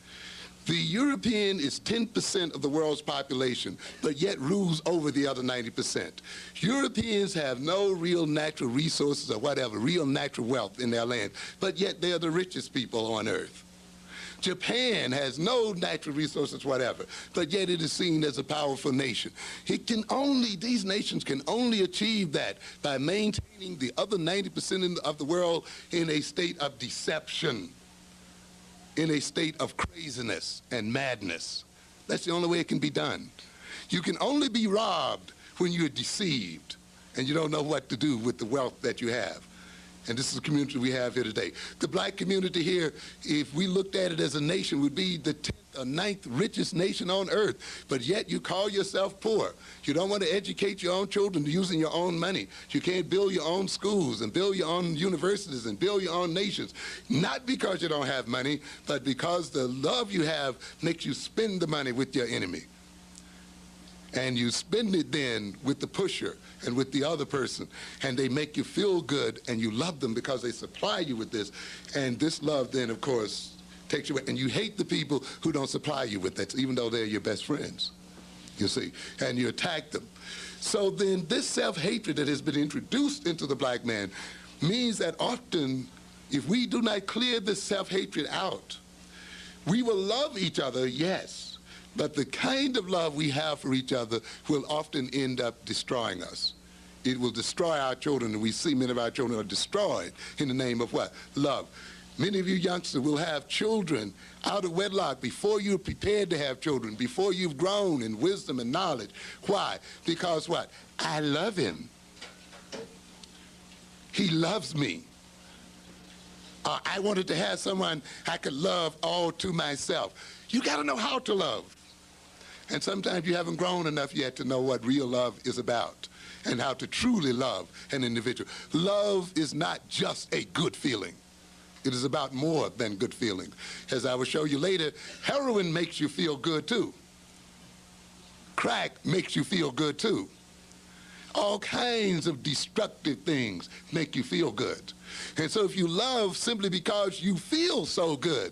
The European is 10% of the world's population, but yet rules over the other 90%. Europeans have no real natural resources or whatever, real natural wealth in their land, but yet they're the richest people on earth. Japan has no natural resources whatever, but yet it is seen as a powerful nation. These nations can only achieve that by maintaining the other 90% of the world in a state of deception, in a state of craziness and madness. That's the only way it can be done. You can only be robbed when you're deceived and you don't know what to do with the wealth that you have. And this is the community we have here today. The black community here, if we looked at it as a nation, would be the 10th or 9th richest nation on earth, but yet you call yourself poor. You don't want to educate your own children using your own money. You can't build your own schools and build your own universities and build your own nations. Not because you don't have money, but because the love you have makes you spend the money with your enemy. And you spend it then with the pusher and with the other person, and they make you feel good, and you love them because they supply you with this. And this love then, of course, takes you away. And you hate the people who don't supply you with that, even though they're your best friends, you see, and you attack them. So then this self-hatred that has been introduced into the black man means that often, if we do not clear this self-hatred out, we will love each other, yes, but the kind of love we have for each other will often end up destroying us. It will destroy our children, and we see many of our children are destroyed in the name of what? Love. Many of you youngsters will have children out of wedlock before you're prepared to have children, before you've grown in wisdom and knowledge. Why? Because what? I love him. He loves me. I wanted to have someone I could love all to myself. You got to know how to love. And sometimes you haven't grown enough yet to know what real love is about and how to truly love an individual. Love is not just a good feeling. It is about more than good feelings. As I will show you later, heroin makes you feel good too. Crack makes you feel good too. All kinds of destructive things make you feel good. And so if you love simply because you feel so good,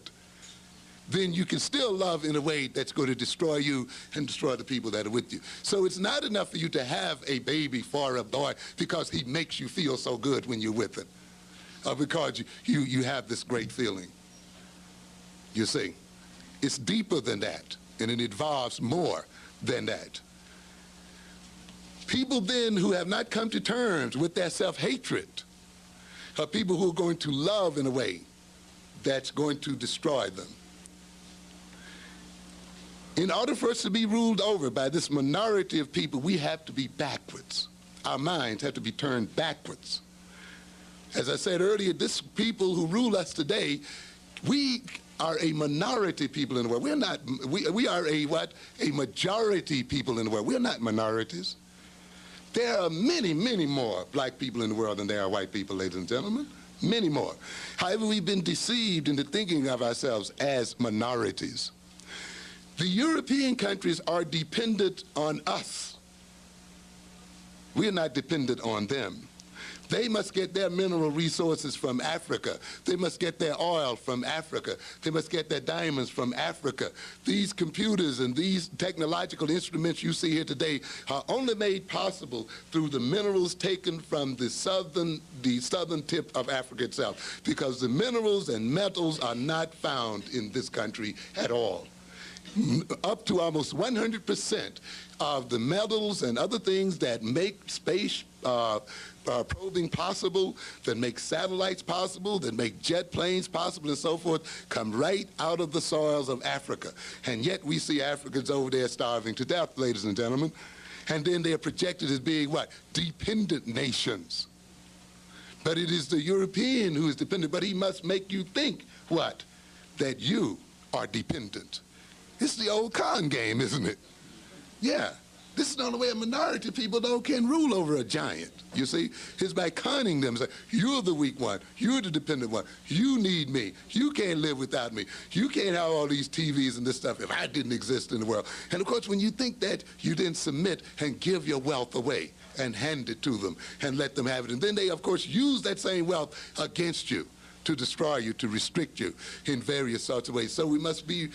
then you can still love in a way that's going to destroy you and destroy the people that are with you. So it's not enough for you to have a baby for a boy because he makes you feel so good when you're with him, or because you have this great feeling. You see, it's deeper than that, and it involves more than that. People then who have not come to terms with their self-hatred are people who are going to love in a way that's going to destroy them. In order for us to be ruled over by this minority of people, we have to be backwards. Our minds have to be turned backwards. As I said earlier, this people who rule us today, we are a minority people in the world. We're not, we are a what? A majority people in the world. We're not minorities. There are many, many more black people in the world than there are white people, ladies and gentlemen. Many more. However, we've been deceived into thinking of ourselves as minorities. The European countries are dependent on us. We're not dependent on them. They must get their mineral resources from Africa. They must get their oil from Africa. They must get their diamonds from Africa. These computers and these technological instruments you see here today are only made possible through the minerals taken from the southern tip of Africa itself, because the minerals and metals are not found in this country at all. Up to almost 100% of the metals and other things that make space probing possible, that make satellites possible, that make jet planes possible and so forth, come right out of the soils of Africa. And yet we see Africans over there starving to death, ladies and gentlemen. And then they are projected as being what? Dependent nations. But it is the European who is dependent, but he must make you think what? That you are dependent. It's the old con game, isn't it? Yeah. This is the only way a minority of people can rule over a giant. You see, it's by conning them. It's like, you're the weak one. You're the dependent one. You need me. You can't live without me. You can't have all these TVs and this stuff if I didn't exist in the world. And of course, when you think that, you then submit and give your wealth away and hand it to them and let them have it. And then they, of course, use that same wealth against you to destroy you, to restrict you in various sorts of ways. So we must be,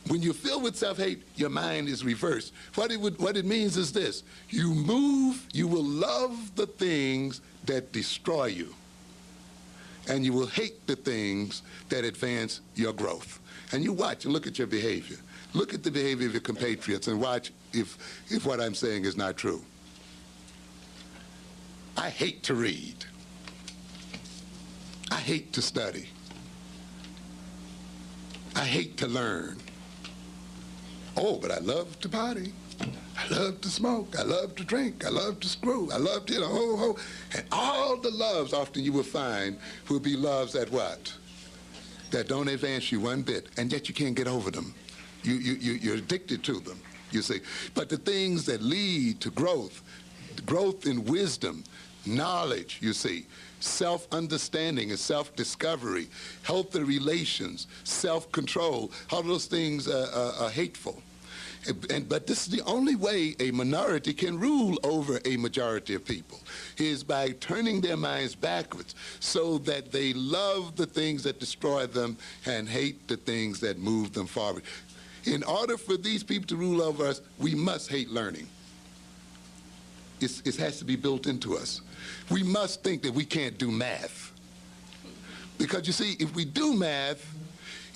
when you're filled with self-hate, your mind is reversed. What it means is this: you will love the things that destroy you, and you will hate the things that advance your growth. And you watch and look at your behavior. Look at the behavior of your compatriots and watch if what I'm saying is not true. I hate to read. I hate to study. I hate to learn. Oh, but I love to party. I love to smoke. I love to drink. I love to screw. I love to, ho. And all the loves often you will find will be loves that what? That don't advance you one bit, and yet you can't get over them. You're addicted to them, you see. But the things that lead to growth in wisdom, knowledge, you see, self-understanding and self-discovery, healthy relations, self-control, all those things are hateful. But this is the only way a minority can rule over a majority of people, is by turning their minds backwards so that they love the things that destroy them and hate the things that move them forward. In order for these people to rule over us, we must hate learning. It has to be built into us. We must think that we can't do math. Because you see, if we do math,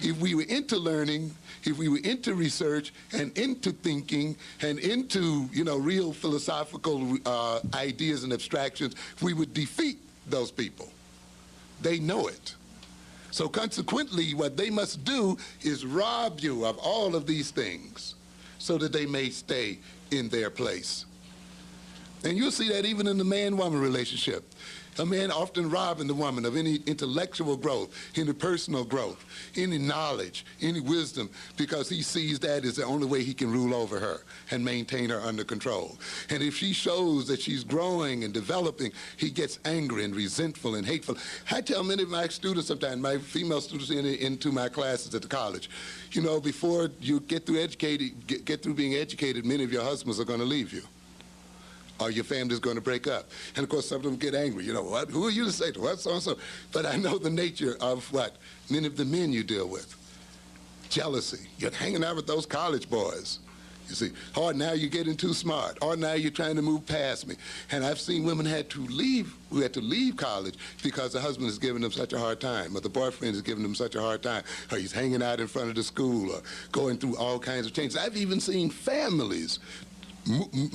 if we were into learning, if we were into research and into thinking and into, real philosophical ideas and abstractions, we would defeat those people. They know it. So consequently, what they must do is rob you of all of these things so that they may stay in their place. And you'll see that even in the man-woman relationship. A man often robbing the woman of any intellectual growth, any personal growth, any knowledge, any wisdom, because he sees that as the only way he can rule over her and maintain her under control. And if she shows that she's growing and developing, he gets angry and resentful and hateful. I tell many of my students sometimes, my female students into my classes at the college, you know, before you get through being educated, many of your husbands are going to leave you, or your family's going to break up. And of course, some of them get angry. You know, what? Who are you to say to what? So-and-so. But I know the nature of what many of the men you deal with. Jealousy. You're hanging out with those college boys. You see, or now you're getting too smart, or now you're trying to move past me. And I've seen women who had to leave college because the husband is giving them such a hard time, or the boyfriend is giving them such a hard time, or he's hanging out in front of the school, or going through all kinds of changes. I've even seen families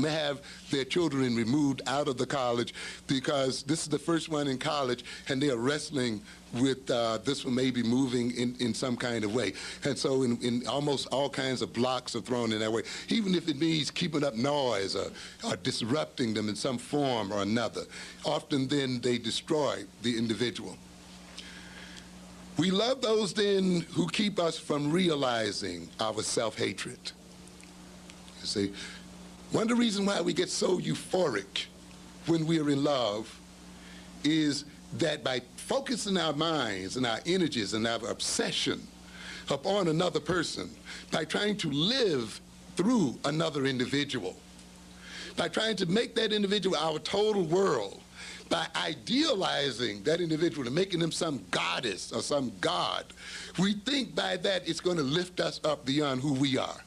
have their children removed out of the college because this is the first one in college and they are wrestling with this one maybe moving in some kind of way. And so in almost all kinds of blocks are thrown in that way, even if it means keeping up noise or disrupting them in some form or another. Often then they destroy the individual. We love those then who keep us from realizing our self-hatred. You see, one of the reasons why we get so euphoric when we're in love is that by focusing our minds and our energies and our obsession upon another person, by trying to live through another individual, by trying to make that individual our total world, by idealizing that individual and making them some goddess or some god, we think by that it's going to lift us up beyond who we are.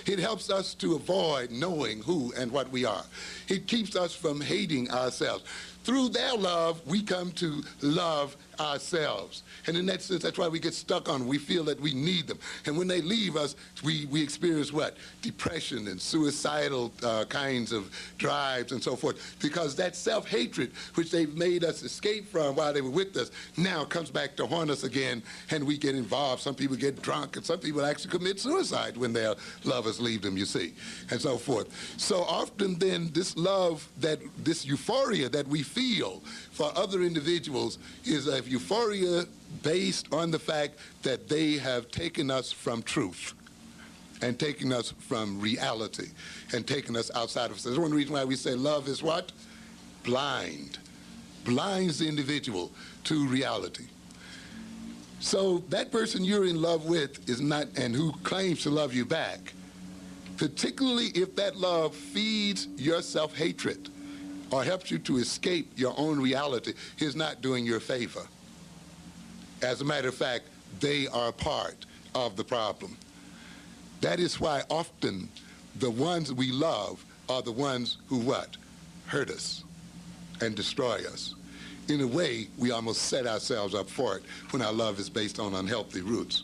It helps us to avoid knowing who and what we are. It keeps us from hating ourselves. Through their love, we come to love ourselves. And in that sense, that's why we get stuck on them. We feel that we need them. And when they leave us, we experience what? Depression and suicidal kinds of drives and so forth. Because that self-hatred, which they've made us escape from while they were with us, now comes back to haunt us again, and we get involved. Some people get drunk, and some people actually commit suicide when their lovers leave them, you see, and so forth. So often then, this love, this euphoria that we feel for other individuals is a euphoria based on the fact that they have taken us from truth and taken us from reality and taken us outside of us. That's one reason why we say love is what? Blind. Blinds the individual to reality. So that person you're in love with is not, and who claims to love you back, particularly if that love feeds your self-hatred or helps you to escape your own reality, is not doing you a favor. As a matter of fact, they are part of the problem. That is why often the ones we love are the ones who what? Hurt us and destroy us. In a way, we almost set ourselves up for it when our love is based on unhealthy roots.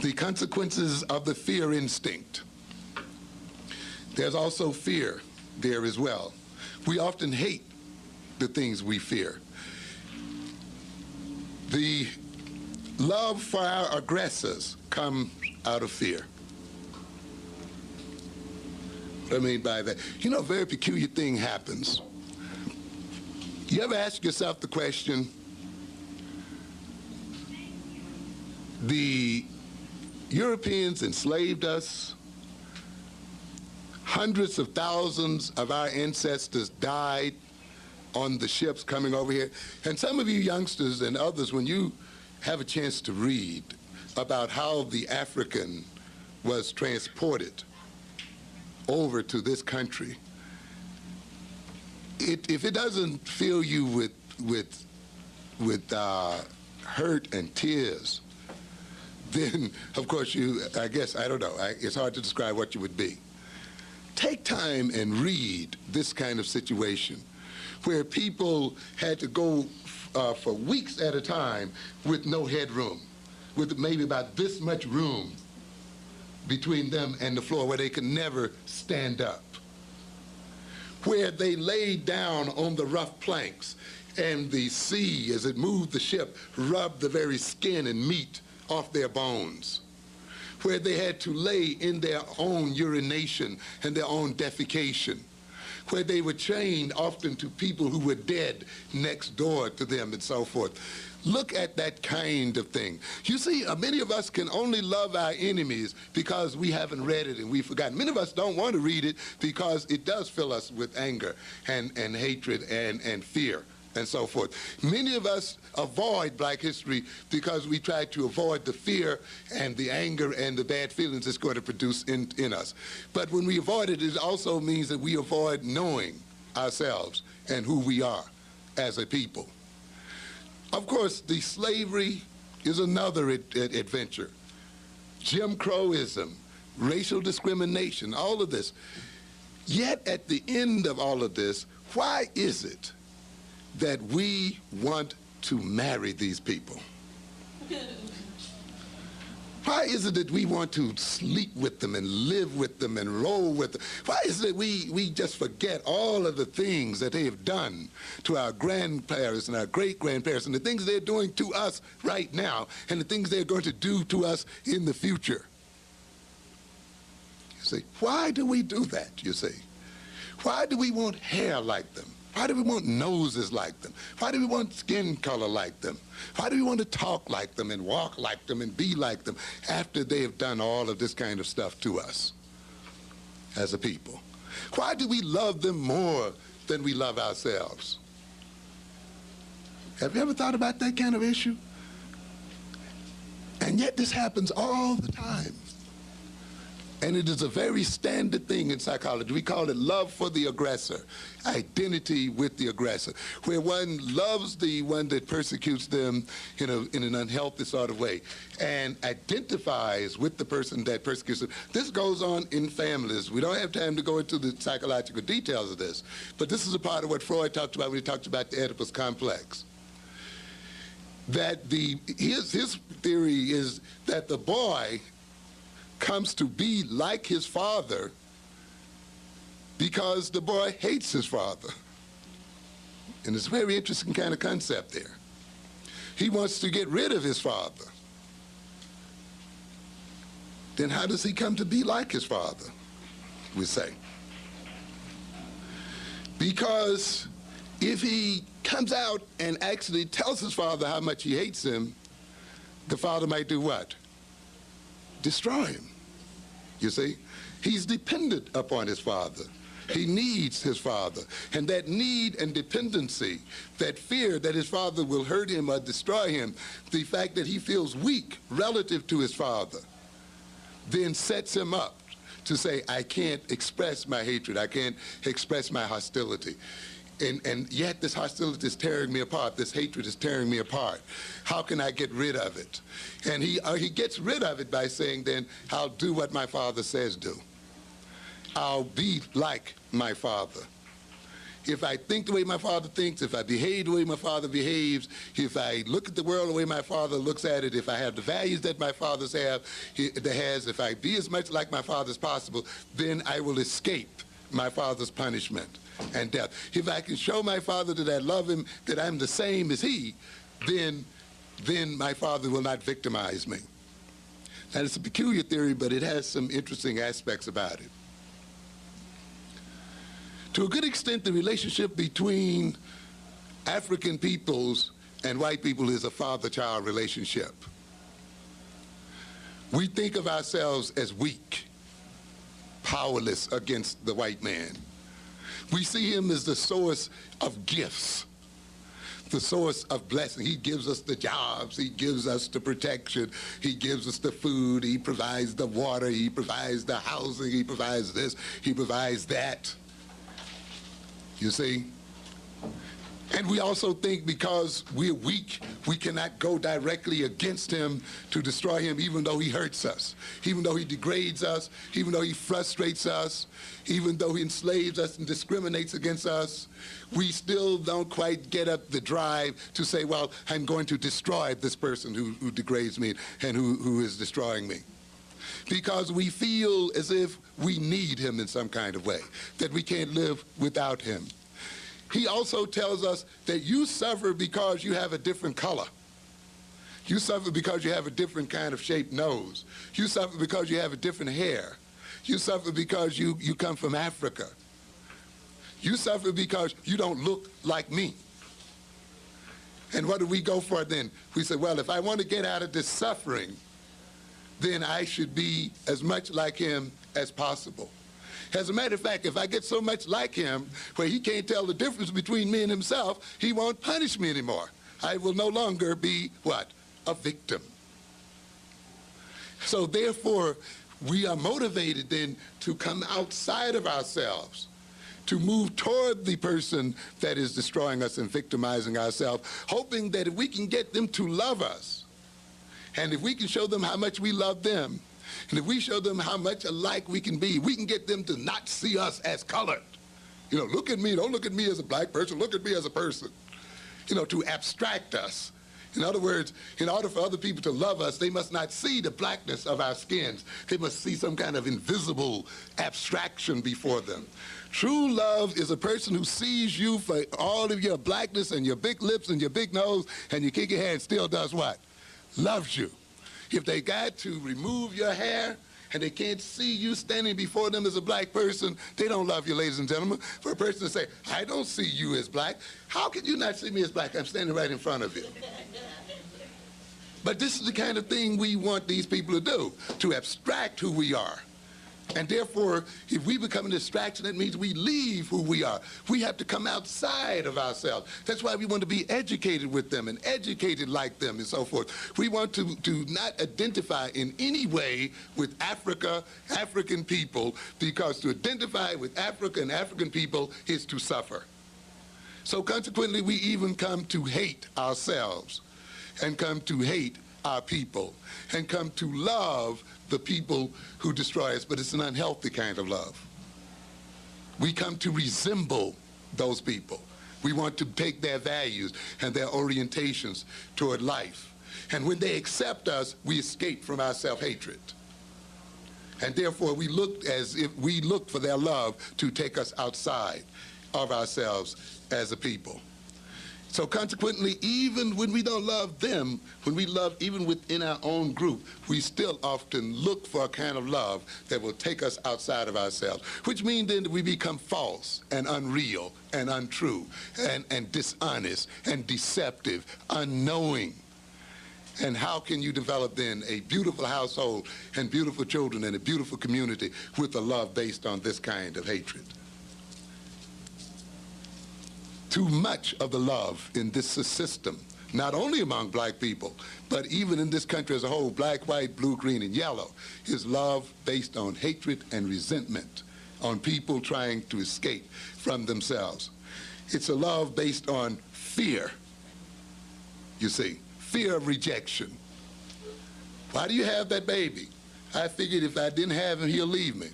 The consequences of the fear instinct. There's also fear there as well. We often hate the things we fear. The love for our aggressors comes out of fear. What I mean by that, you know, a very peculiar thing happens. You ever ask yourself the question, the Europeans enslaved us. Hundreds of thousands of our ancestors died on the ships coming over here. And some of you youngsters and others, when you have a chance to read about how the African was transported over to this country, if it doesn't fill you with hurt and tears, then of course I guess, I don't know, it's hard to describe what you would be. Take time and read this kind of situation where people had to go for weeks at a time with no headroom, with maybe about this much room between them and the floor where they could never stand up, where they laid down on the rough planks and the sea, as it moved the ship, rubbed the very skin and meat off their bones, where they had to lay in their own urination and their own defecation, where they were chained often to people who were dead next door to them and so forth. Look at that kind of thing. You see, many of us can only love our enemies because we haven't read it and we've forgotten. Many of us don't want to read it because it does fill us with anger and hatred and fear and so forth. Many of us avoid Black history because we try to avoid the fear and the anger and the bad feelings it's going to produce in us. But when we avoid it, it also means that we avoid knowing ourselves and who we are as a people. Of course, the slavery is another adventure. Jim Crowism, racial discrimination, all of this. Yet at the end of all of this, why is it that we want to marry these people? Why is it that we want to sleep with them and live with them and roll with them? Why is it we just forget all of the things that they have done to our grandparents and our great-grandparents and the things they're doing to us right now and the things they're going to do to us in the future? You see, why do we do that, you see? Why do we want hair like them? Why do we want noses like them? Why do we want skin color like them? Why do we want to talk like them and walk like them and be like them after they have done all of this kind of stuff to us as a people? Why do we love them more than we love ourselves? Have you ever thought about that kind of issue? And yet this happens all the time. And it is a very standard thing in psychology. We call it love for the aggressor, identity with the aggressor, where one loves the one that persecutes them in an unhealthy sort of way and identifies with the person that persecutes them. This goes on in families. We don't have time to go into the psychological details of this, but this is a part of what Freud talked about when he talked about the Oedipus complex. That his theory is that the boy comes to be like his father because the boy hates his father. And it's a very interesting kind of concept there. He wants to get rid of his father. Then how does he come to be like his father, we say? Because if he comes out and actually tells his father how much he hates him, the father might do what? Destroy him. You see, he's dependent upon his father. He needs his father. And that need and dependency, that fear that his father will hurt him or destroy him, the fact that he feels weak relative to his father, then sets him up to say, I can't express my hatred. I can't express my hostility. And yet this hostility is tearing me apart. This hatred is tearing me apart. How can I get rid of it? And he gets rid of it by saying, then, I'll do what my father says do. I'll be like my father. If I think the way my father thinks, if I behave the way my father behaves, if I look at the world the way my father looks at it, if I have the values that my father has, if I be as much like my father as possible, then I will escape my father's punishment and death. If I can show my father that I love him, that I'm the same as he, then my father will not victimize me. Now, it's a peculiar theory, but it has some interesting aspects about it. To a good extent, the relationship between African peoples and white people is a father-child relationship. We think of ourselves as weak, powerless against the white man. We see him as the source of gifts, the source of blessing. He gives us the jobs, he gives us the protection, he gives us the food, he provides the water, he provides the housing, he provides this, he provides that. You see? And we also think because we're weak, we cannot go directly against him to destroy him, even though he hurts us, even though he degrades us, even though he frustrates us, even though he enslaves us and discriminates against us. We still don't quite get up the drive to say, well, I'm going to destroy this person who degrades me and who is destroying me. Because we feel as if we need him in some kind of way, that we can't live without him. He also tells us that you suffer because you have a different color. You suffer because you have a different kind of shaped nose. You suffer because you have a different hair. You suffer because you come from Africa. You suffer because you don't look like me. And what do we go for then? We say, well, if I want to get out of this suffering, then I should be as much like him as possible. As a matter of fact, if I get so much like him where he can't tell the difference between me and himself, he won't punish me anymore. I will no longer be, what? A victim. So therefore, we are motivated then to come outside of ourselves, to move toward the person that is destroying us and victimizing ourselves, hoping that if we can get them to love us, and if we can show them how much we love them, and if we show them how much alike we can be, we can get them to not see us as colored. You know, look at me, don't look at me as a black person, look at me as a person. You know, to abstract us. In other words, in order for other people to love us, they must not see the blackness of our skins. They must see some kind of invisible abstraction before them. True love is a person who sees you for all of your blackness and your big lips and your big nose, and you kick your hair and still does what? Loves you. If they got to remove your hair and they can't see you standing before them as a black person, they don't love you, ladies and gentlemen. For a person to say, I don't see you as black, how can you not see me as black? I'm standing right in front of you. But this is the kind of thing we want these people to do, to abstract who we are. And therefore, if we become a distraction, that means we leave who we are. We have to come outside of ourselves. That's why we want to be educated with them and educated like them and so forth. We want to not identify in any way with Africa, African people, because to identify with Africa and African people is to suffer. So consequently, we even come to hate ourselves and come to hate our people and come to love the people who destroy us, but it's an unhealthy kind of love. We come to resemble those people. We want to take their values and their orientations toward life. And when they accept us, we escape from our self-hatred. And therefore, we look as if we look for their love to take us outside of ourselves as a people. So consequently, even when we don't love them, when we love even within our own group, we still often look for a kind of love that will take us outside of ourselves, which means then that we become false and unreal and untrue and dishonest and deceptive, unknowing. And how can you develop then a beautiful household and beautiful children and a beautiful community with a love based on this kind of hatred? Too much of the love in this system, not only among black people, but even in this country as a whole, black, white, blue, green, and yellow, is love based on hatred and resentment, on people trying to escape from themselves. It's a love based on fear, you see, fear of rejection. Why do you have that baby? I figured if I didn't have him, he'll leave me.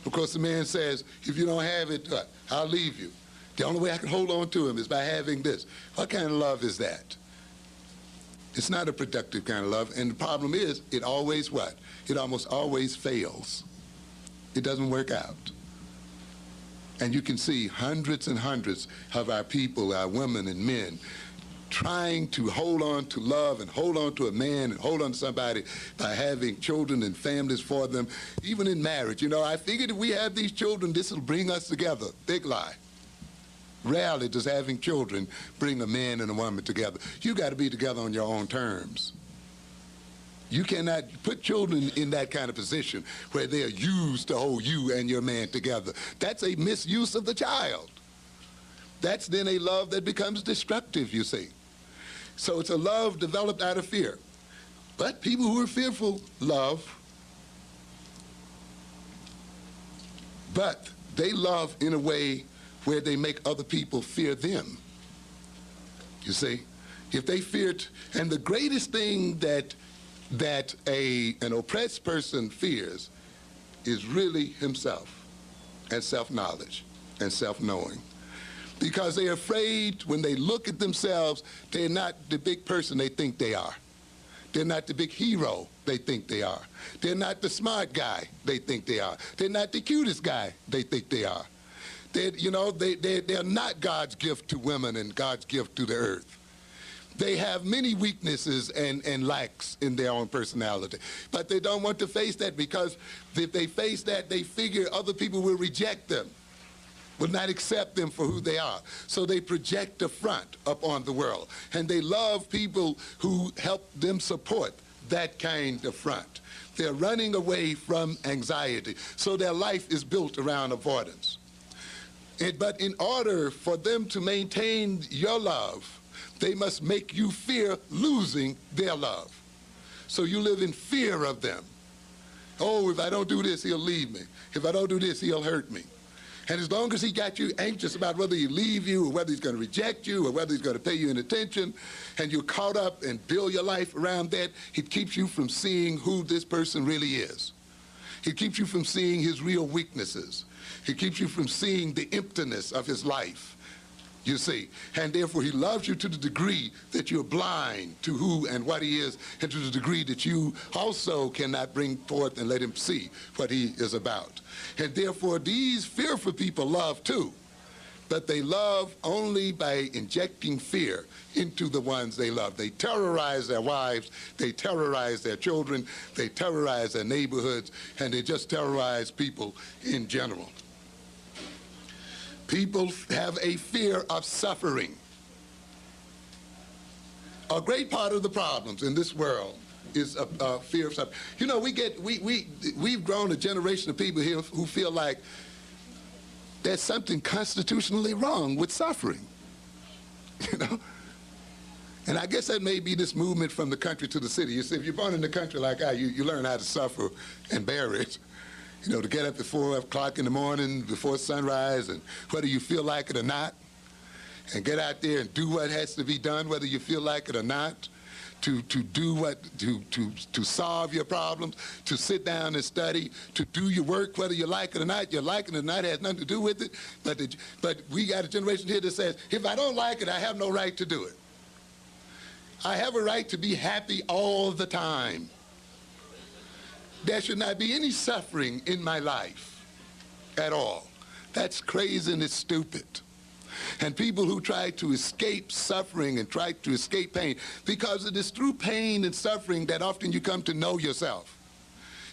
Of course, the man says, if you don't have it, I'll leave you. The only way I can hold on to him is by having this. What kind of love is that? It's not a productive kind of love. And the problem is, it always what? It almost always fails. It doesn't work out. And you can see hundreds and hundreds of our people, our women and men, trying to hold on to love and hold on to a man and hold on to somebody by having children and families for them, even in marriage. You know, I figured if we have these children, this will bring us together. Big lie. Rarely does having children bring a man and a woman together. You got to be together on your own terms. You cannot put children in that kind of position where they are used to hold you and your man together. That's a misuse of the child. That's then a love that becomes destructive, you see. So it's a love developed out of fear. But people who are fearful love, but they love in a way where they make other people fear them. You see, if they feared, and the greatest thing that an oppressed person fears is really himself and self-knowledge and self-knowing. Because they're afraid when they look at themselves, they're not the big person they think they are. They're not the big hero they think they are. They're not the smart guy they think they are. They're not the cutest guy they think they are. They're not God's gift to women and God's gift to the earth. They have many weaknesses and lacks in their own personality. But they don't want to face that, because if they face that, they figure other people will reject them. will not accept them for who they are. So they project a front upon the world. And they love people who help them support that kind of front. They're running away from anxiety. So their life is built around avoidance. But in order for them to maintain your love, they must make you fear losing their love. So you live in fear of them. Oh, if I don't do this, he'll leave me. If I don't do this, he'll hurt me. And as long as he got you anxious about whether he leave you or whether he's going to reject you or whether he's going to pay you any attention, and you're caught up and build your life around that, it keeps you from seeing who this person really is. It keeps you from seeing his real weaknesses. It keeps you from seeing the emptiness of his life, you see. And therefore he loves you to the degree that you're blind to who and what he is, and to the degree that you also cannot bring forth and let him see what he is about. And therefore these fearful people love too, but they love only by injecting fear into the ones they love. They terrorize their wives, they terrorize their children, they terrorize their neighborhoods, and they just terrorize people in general. People have a fear of suffering. A great part of the problems in this world is a fear of suffering. You know, we've grown a generation of people here who feel like there's something constitutionally wrong with suffering, you know? And I guess that may be this movement from the country to the city. You see, if you're born in the country like I, you learn how to suffer and bear it. You know, to get up at 4 o'clock in the morning before sunrise, and whether you feel like it or not, and get out there and do what has to be done, whether you feel like it or not, to solve your problems, to sit down and study, to do your work, whether you like it or not. Your liking it or not has nothing to do with it, but we got a generation here that says, if I don't like it, I have no right to do it. I have a right to be happy all the time. There should not be any suffering in my life at all. That's crazy and it's stupid. And people who try to escape suffering and try to escape pain, because it is through pain and suffering that often you come to know yourself,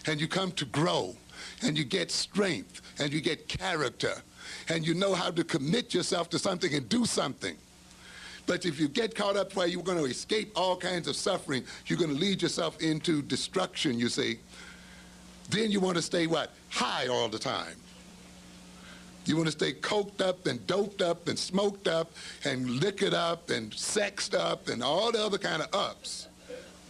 and you come to grow, and you get strength, and you get character, and you know how to commit yourself to something and do something. But if you get caught up where you're going to escape all kinds of suffering, you're going to lead yourself into destruction, you see. Then you want to stay what? High all the time. You want to stay coked up and doped up and smoked up and liquored up and sexed up and all the other kind of ups,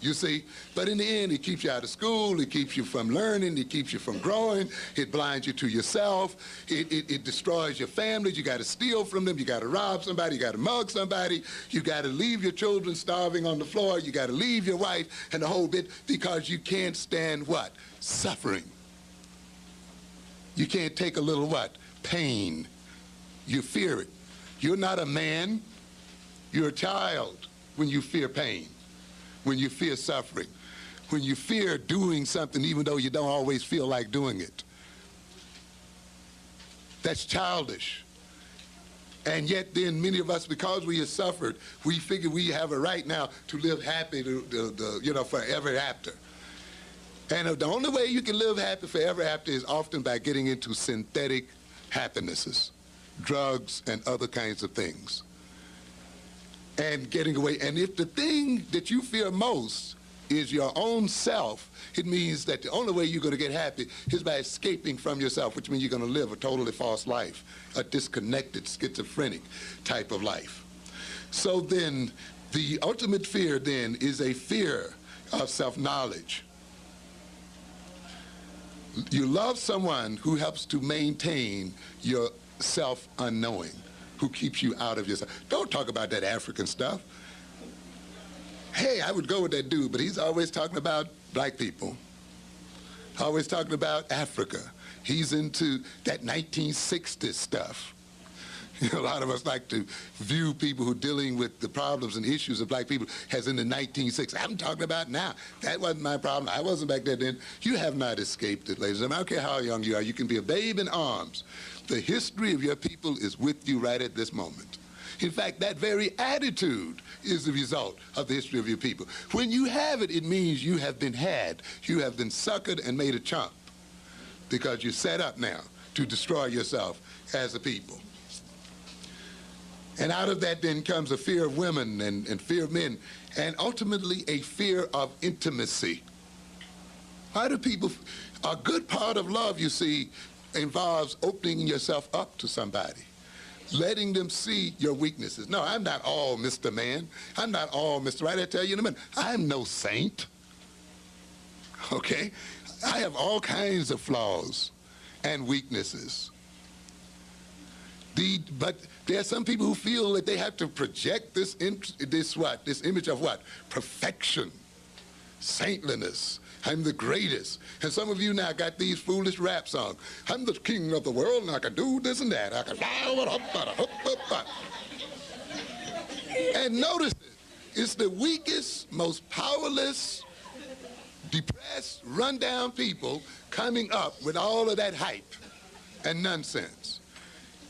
you see. But in the end, it keeps you out of school, it keeps you from learning, it keeps you from growing, it blinds you to yourself, it destroys your families. You got to steal from them, you got to rob somebody, you got to mug somebody, you got to leave your children starving on the floor, you got to leave your wife and the whole bit, because you can't stand what? Suffering. You can't take a little what? Pain. You fear it. You're not a man, you're a child when you fear pain, when you fear suffering, when you fear doing something even though you don't always feel like doing it. That's childish. And yet then many of us, because we have suffered, we figure we have a right now to live happy forever after. And the only way you can live happy forever after is often by getting into synthetic happinesses, drugs and other kinds of things, and getting away. And if the thing that you fear most is your own self, it means that the only way you're going to get happy is by escaping from yourself, which means you're going to live a totally false life, a disconnected, schizophrenic type of life. So then the ultimate fear then is a fear of self-knowledge. You love someone who helps to maintain your self-unknowing, who keeps you out of yourself. Don't talk about that African stuff. Hey, I would go with that dude, but he's always talking about black people, always talking about Africa. He's into that 1960s stuff. You know, a lot of us like to view people who are dealing with the problems and issues of black people as in the 1960s. I'm talking about now. That wasn't my problem. I wasn't back there then. You have not escaped it, ladies and gentlemen. I don't care how young you are. You can be a babe in arms. The history of your people is with you right at this moment. In fact, that very attitude is the result of the history of your people. When you have it, it means you have been had. You have been suckered and made a chump, because you're set up now to destroy yourself as a people. And out of that then comes a fear of women and fear of men, and ultimately a fear of intimacy. Why do people, a good part of love, you see, involves opening yourself up to somebody, letting them see your weaknesses. No, I'm not all Mr. Man. I'm not all Mr. Right. I tell you in a minute, I'm no saint. Okay? I have all kinds of flaws and weaknesses. But there are some people who feel that they have to project this image of what? Perfection, saintliness. I'm the greatest. And some of you now got these foolish rap songs. I'm the king of the world, and I can do this and that. I can... And notice it's the weakest, most powerless, depressed, run-down people coming up with all of that hype and nonsense.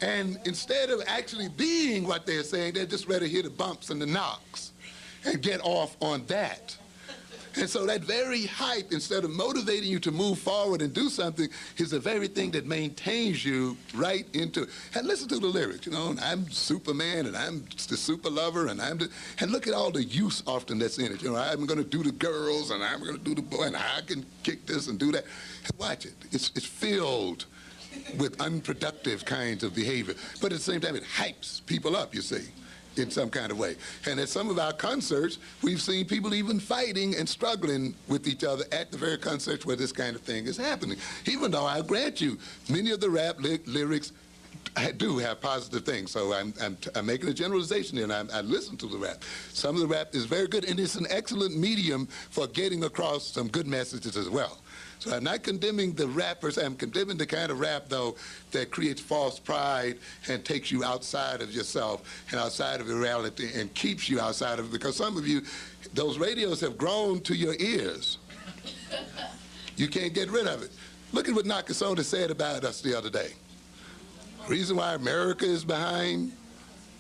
And instead of actually being what they're saying, they're just ready to hear the bumps and the knocks and get off on that. And so that very hype, instead of motivating you to move forward and do something, is the very thing that maintains you right into it. And listen to the lyrics, you know, I'm Superman, and I'm the super lover, and and look at all the use often that's in it. You know, I'm going to do the girls, and I'm going to do the boy, and I can kick this and do that. And watch it. It's filled with unproductive kinds of behavior. But at the same time, it hypes people up, you see, in some kind of way. And at some of our concerts, we've seen people even fighting and struggling with each other at the very concerts where this kind of thing is happening. Even though I grant you, many of the rap lyrics do have positive things. So I'm making a generalization here, and I listen to the rap. Some of the rap is very good, and it's an excellent medium for getting across some good messages as well. So I'm not condemning the rappers. I'm condemning the kind of rap, though, that creates false pride and takes you outside of yourself and outside of your reality and keeps you outside of it. Because some of you, those radios have grown to your ears. You can't get rid of it. Look at what Nakasone said about us the other day. The reason why America is behind,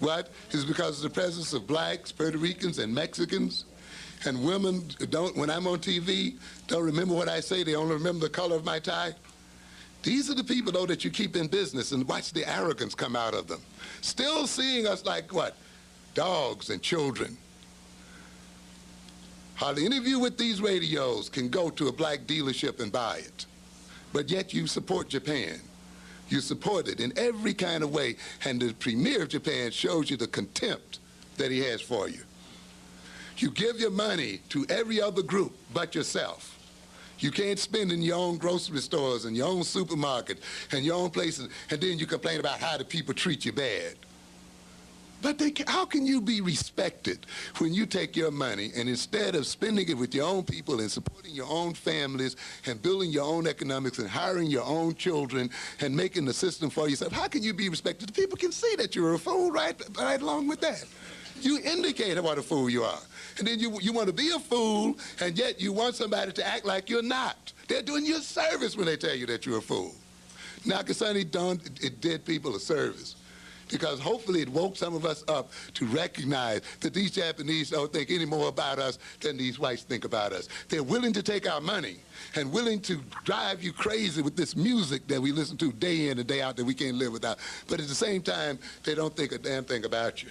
what, is because of the presence of blacks, Puerto Ricans, and Mexicans. And women don't, when I'm on TV, don't remember what I say. They only remember the color of my tie. These are the people, though, that you keep in business, and watch the arrogance come out of them. Still seeing us like what? Dogs and children. Hardly any of you with these radios can go to a black dealership and buy it. But yet you support Japan. You support it in every kind of way. And the premier of Japan shows you the contempt that he has for you. You give your money to every other group but yourself. You can't spend in your own grocery stores and your own supermarket and your own places, and then you complain about how the people treat you bad. But how can you be respected when you take your money and instead of spending it with your own people and supporting your own families and building your own economics and hiring your own children and making the system for yourself, how can you be respected? The people can see that you're a fool right along with that. You indicate what a fool you are. And then you want to be a fool, and yet you want somebody to act like you're not. They're doing you a service when they tell you that you're a fool. Nakasone did people a service, because hopefully it woke some of us up to recognize that these Japanese don't think any more about us than these whites think about us. They're willing to take our money and willing to drive you crazy with this music that we listen to day in and day out that we can't live without. But at the same time, they don't think a damn thing about you.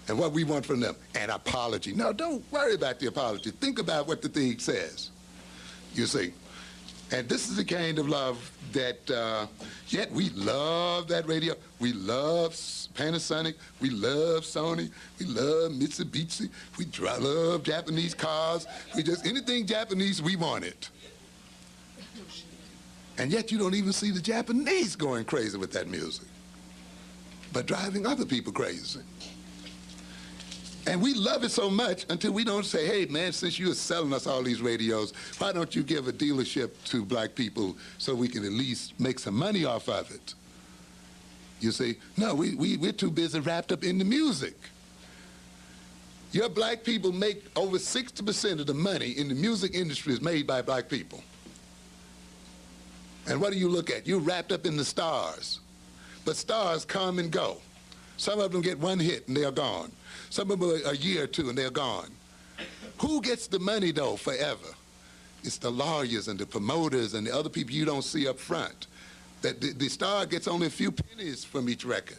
And what we want from them, an apology. No, don't worry about the apology. Think about what the thing says, you see. And this is the kind of love that, yet we love that radio. We love Panasonic. We love Sony. We love Mitsubishi. We love Japanese cars. We just, anything Japanese, we want it. And yet you don't even see the Japanese going crazy with that music, but driving other people crazy. And we love it so much until we don't say, hey, man, since you're selling us all these radios, why don't you give a dealership to black people so we can at least make some money off of it? You see, no, we're too busy wrapped up in the music. Your black people make over 60% of the money in the music industry is made by black people. And what do you look at? You're wrapped up in the stars. But stars come and go. Some of them get one hit and they're gone. Some of them a year or two and they're gone. Who gets the money, though, forever? It's the lawyers and the promoters and the other people you don't see up front. That the star gets only a few pennies from each record.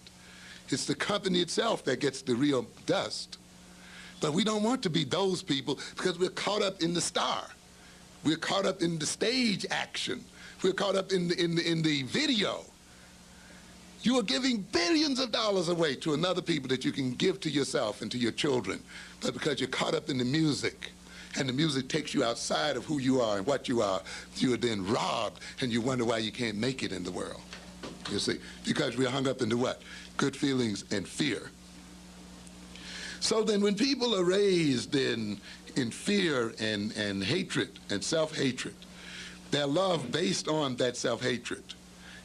It's the company itself that gets the real dust. But we don't want to be those people because we're caught up in the star. We're caught up in the stage action. We're caught up in the video. You are giving billions of dollars away to another people that you can give to yourself and to your children. But because you're caught up in the music, and the music takes you outside of who you are and what you are, you are then robbed, and you wonder why you can't make it in the world. You see, because we're hung up into what? Good feelings and fear. So then when people are raised in fear and hatred and self-hatred, their love based on that self-hatred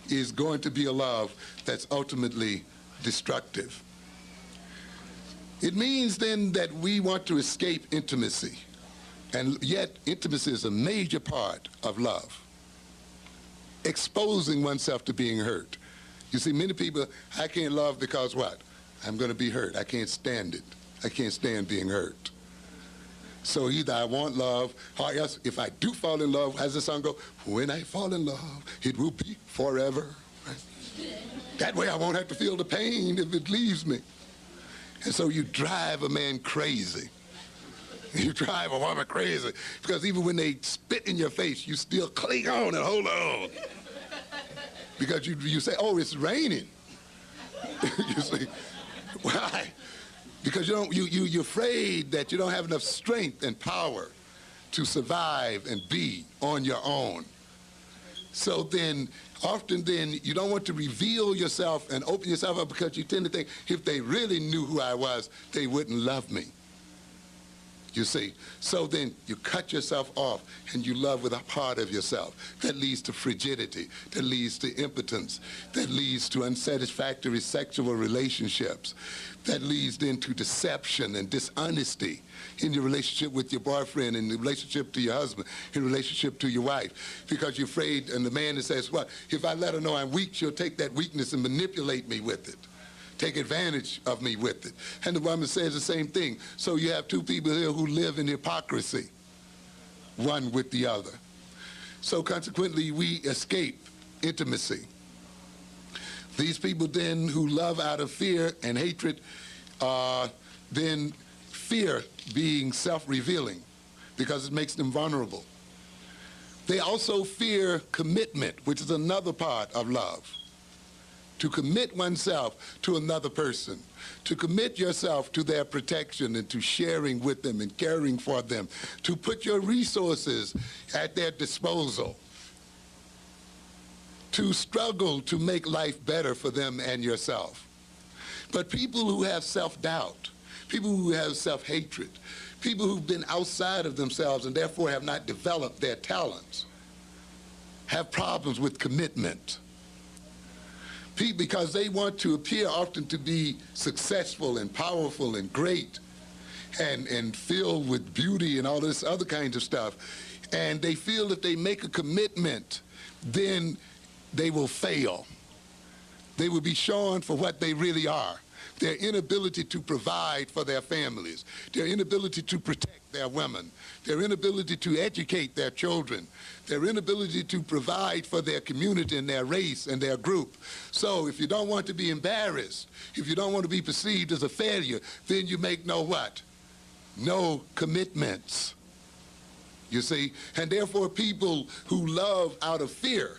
is going to be a love that's ultimately destructive. It means then that we want to escape intimacy, and yet intimacy is a major part of love. Exposing oneself to being hurt. You see, many people, I can't love because what? I'm going to be hurt. I can't stand it. I can't stand being hurt. So either I want love, or else if I do fall in love, as the song goes, when I fall in love, it will be forever. That way I won't have to feel the pain if it leaves me. And so you drive a man crazy. You drive a woman crazy, because even when they spit in your face, you still cling on and hold on. Because you say, oh, it's raining. You see, why? Because you're afraid that you don't have enough strength and power to survive and be on your own. So then, often then, you don't want to reveal yourself and open yourself up, because you tend to think, if they really knew who I was, they wouldn't love me. You see, so then you cut yourself off and you love with a part of yourself. That leads to frigidity, that leads to impotence, that leads to unsatisfactory sexual relationships, that leads then to deception and dishonesty in your relationship with your boyfriend, in the relationship to your husband, in relationship to your wife, because you're afraid, and the man that says, well, if I let her know I'm weak, she'll take that weakness and manipulate me with it. Take advantage of me with it. And the woman says the same thing. So you have two people here who live in hypocrisy, one with the other. So consequently, we escape intimacy. These people then who love out of fear and hatred, then fear being self-revealing, because it makes them vulnerable. They also fear commitment, which is another part of love. To commit oneself to another person, to commit yourself to their protection and to sharing with them and caring for them, to put your resources at their disposal, to struggle to make life better for them and yourself. But people who have self-doubt, people who have self-hatred, people who've been outside of themselves and therefore have not developed their talents, have problems with commitment. Because they want to appear often to be successful and powerful and great and filled with beauty and all this other kinds of stuff. And they feel if they make a commitment, then they will fail. They will be shown for what they really are. Their inability to provide for their families, their inability to protect their women, their inability to educate their children, their inability to provide for their community and their race and their group. So if you don't want to be embarrassed, if you don't want to be perceived as a failure, then you make no what? No commitments. You see? And therefore people who love out of fear,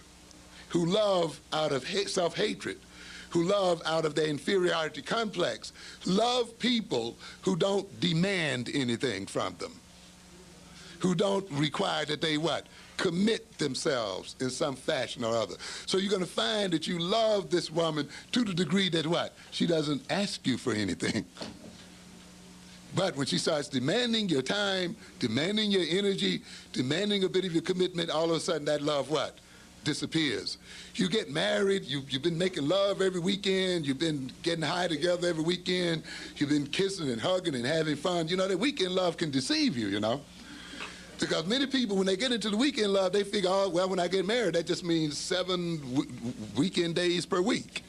who love out of self-hatred, who love out of their inferiority complex, love people who don't demand anything from them, who don't require that they what? Commit themselves in some fashion or other. So you're going to find that you love this woman to the degree that what? She doesn't ask you for anything. But when she starts demanding your time, demanding your energy, demanding a bit of your commitment, all of a sudden that love what? Disappears. You get married, you've been making love every weekend, you've been getting high together every weekend, you've been kissing and hugging and having fun. You know, that weekend love can deceive you, you know. Because many people, when they get into the weekend love, they figure, oh, well, when I get married, that just means 7 weekend days per week.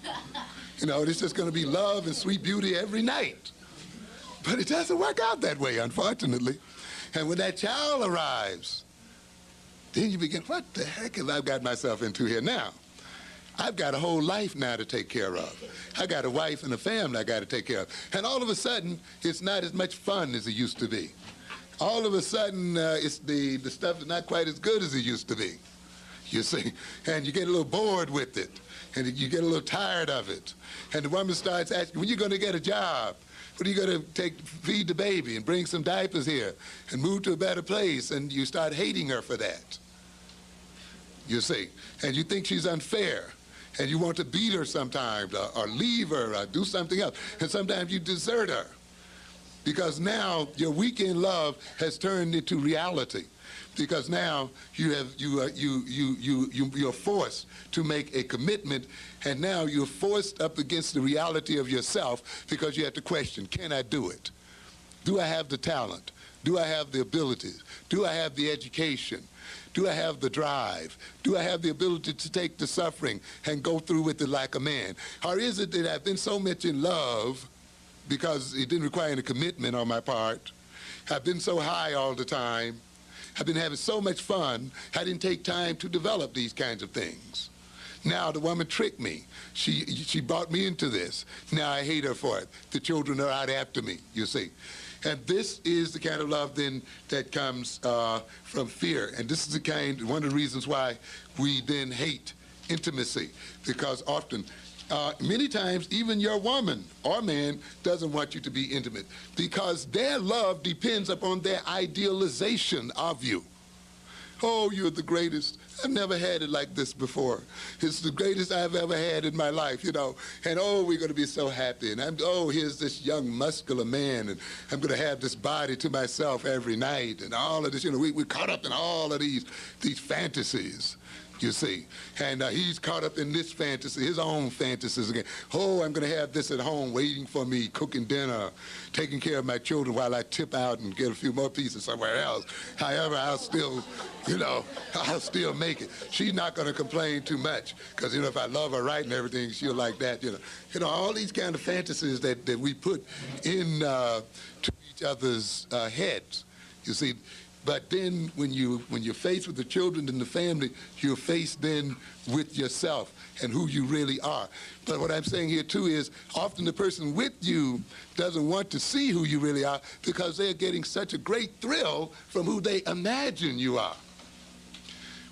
You know, it's just going to be love and sweet beauty every night. But it doesn't work out that way, unfortunately. And when that child arrives, Then you begin, what the heck have I got myself into here now? I've got a whole life now to take care of. I got a wife and a family I got to take care of. And all of a sudden, it's not as much fun as it used to be. All of a sudden, it's the stuff is not quite as good as it used to be, you see. And you get a little bored with it, and you get a little tired of it. And the woman starts asking, when are you going to get a job? When are you going to feed the baby and bring some diapers here and move to a better place? And you start hating her for that, you see. And you think she's unfair. And you want to beat her sometimes, or leave her, or do something else. And sometimes you desert her, because now your weekend love has turned into reality. Because now you're forced to make a commitment, and now you're forced up against the reality of yourself, because you have to question, can I do it? Do I have the talent? Do I have the abilities? Do I have the education? Do I have the drive? Do I have the ability to take the suffering and go through with it like a man? Or is it that I've been so much in love because it didn't require any commitment on my part? I've been so high all the time. I've been having so much fun, I didn't take time to develop these kinds of things. Now the woman tricked me. She brought me into this. Now I hate her for it. The children are out after me, you see. And this is the kind of love then that comes from fear. And this is one of the reasons why we then hate intimacy, because often, many times, even your woman or man doesn't want you to be intimate, because their love depends upon their idealization of you. Oh, you're the greatest. I've never had it like this before. It's the greatest I've ever had in my life, you know. And oh, we're going to be so happy. And oh, here's this young muscular man, and I'm going to have this body to myself every night, and all of this. You know, we're caught up in all of these fantasies, you see. And he's caught up in this fantasy, his own fantasies again. Oh, I'm going to have this at home waiting for me, cooking dinner, taking care of my children while I tip out and get a few more pieces somewhere else. However, I'll still, you know, I'll still make it. She's not going to complain too much, because, you know, if I love her right and everything, she'll like that, you know. You know, all these kind of fantasies that we put in to each other's heads, you see. But then when you're faced with the children and the family, you're faced then with yourself and who you really are. But what I'm saying here too is often the person with you doesn't want to see who you really are, because they're getting such a great thrill from who they imagine you are.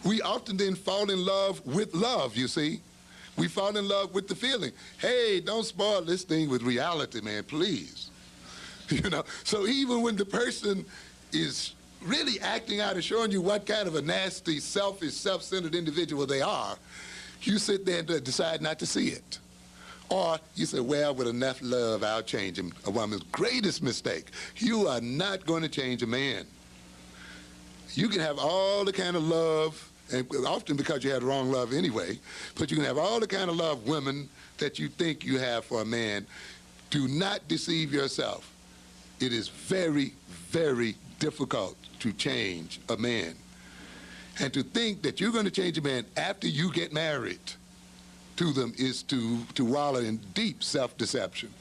We often then fall in love with love, you see. We fall in love with the feeling. Hey, don't spoil this thing with reality, man, please. You know, so even when the person is really acting out and showing you what kind of a nasty, selfish, self-centered individual they are, you sit there and decide not to see it. Or you say, well, with enough love, I'll change him. A woman's greatest mistake. You are not going to change a man. You can have all the kind of love, and often because you had the wrong love anyway, but you can have all the kind of love, women, that you think you have for a man. Do not deceive yourself. It is very, very difficult to change a man. And to think that you're going to change a man after you get married to them is to wallow in deep self-deception.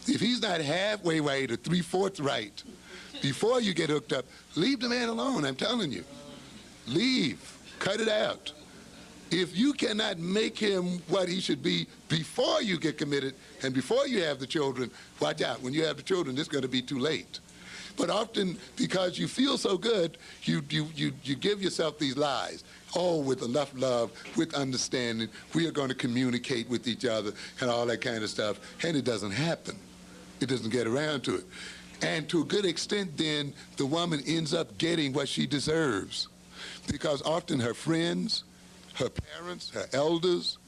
If he's not halfway right or three-fourths right before you get hooked up, leave the man alone, I'm telling you. Leave. Cut it out. If you cannot make him what he should be before you get committed and before you have the children, watch out. When you have the children, it's going to be too late. But often, because you feel so good, you give yourself these lies. Oh, with enough love, with understanding, we are going to communicate with each other and all that kind of stuff. And it doesn't happen. It doesn't get around to it. And to a good extent, then, the woman ends up getting what she deserves. Because often her friends, her parents, her elders,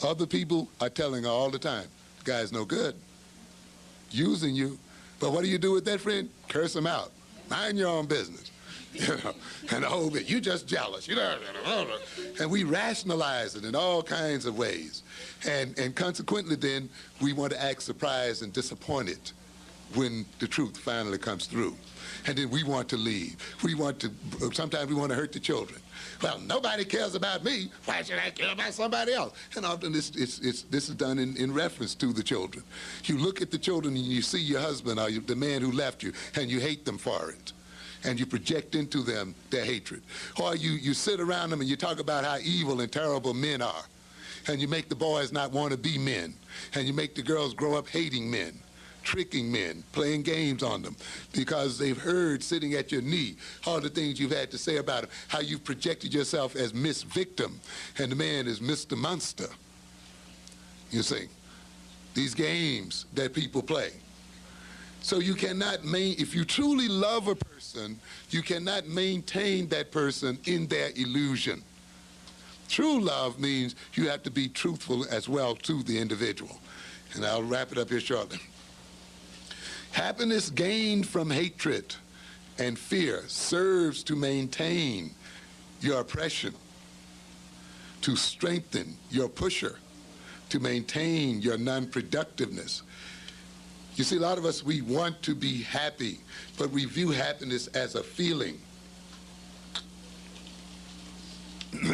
other people are telling her all the time, the guy's no good, using you. But what do you do with that friend? Curse him out. Mind your own business. You know, and the whole bit, you just jealous. You know, and we rationalize it in all kinds of ways. And consequently then, we want to act surprised and disappointed when the truth finally comes through. And then we want to leave. Sometimes we want to hurt the children. Well, nobody cares about me. Why should I care about somebody else? And often this is done in reference to the children. You look at the children and you see your husband or the man who left you, and you hate them for it. and you project into them their hatred. Or you sit around them and you talk about how evil and terrible men are, and you make the boys not want to be men, and you make the girls grow up hating men, tricking men, playing games on them, because they've heard sitting at your knee all the things you've had to say about them, how you've projected yourself as Miss Victim, and the man is Mr. Monster. You see, these games that people play. So you cannot if you truly love a person, you cannot maintain that person in their illusion. True love means you have to be truthful as well to the individual. And I'll wrap it up here shortly. Happiness gained from hatred and fear serves to maintain your oppression, to strengthen your pusher, to maintain your non-productiveness. You see, a lot of us, we want to be happy, but we view happiness as a feeling.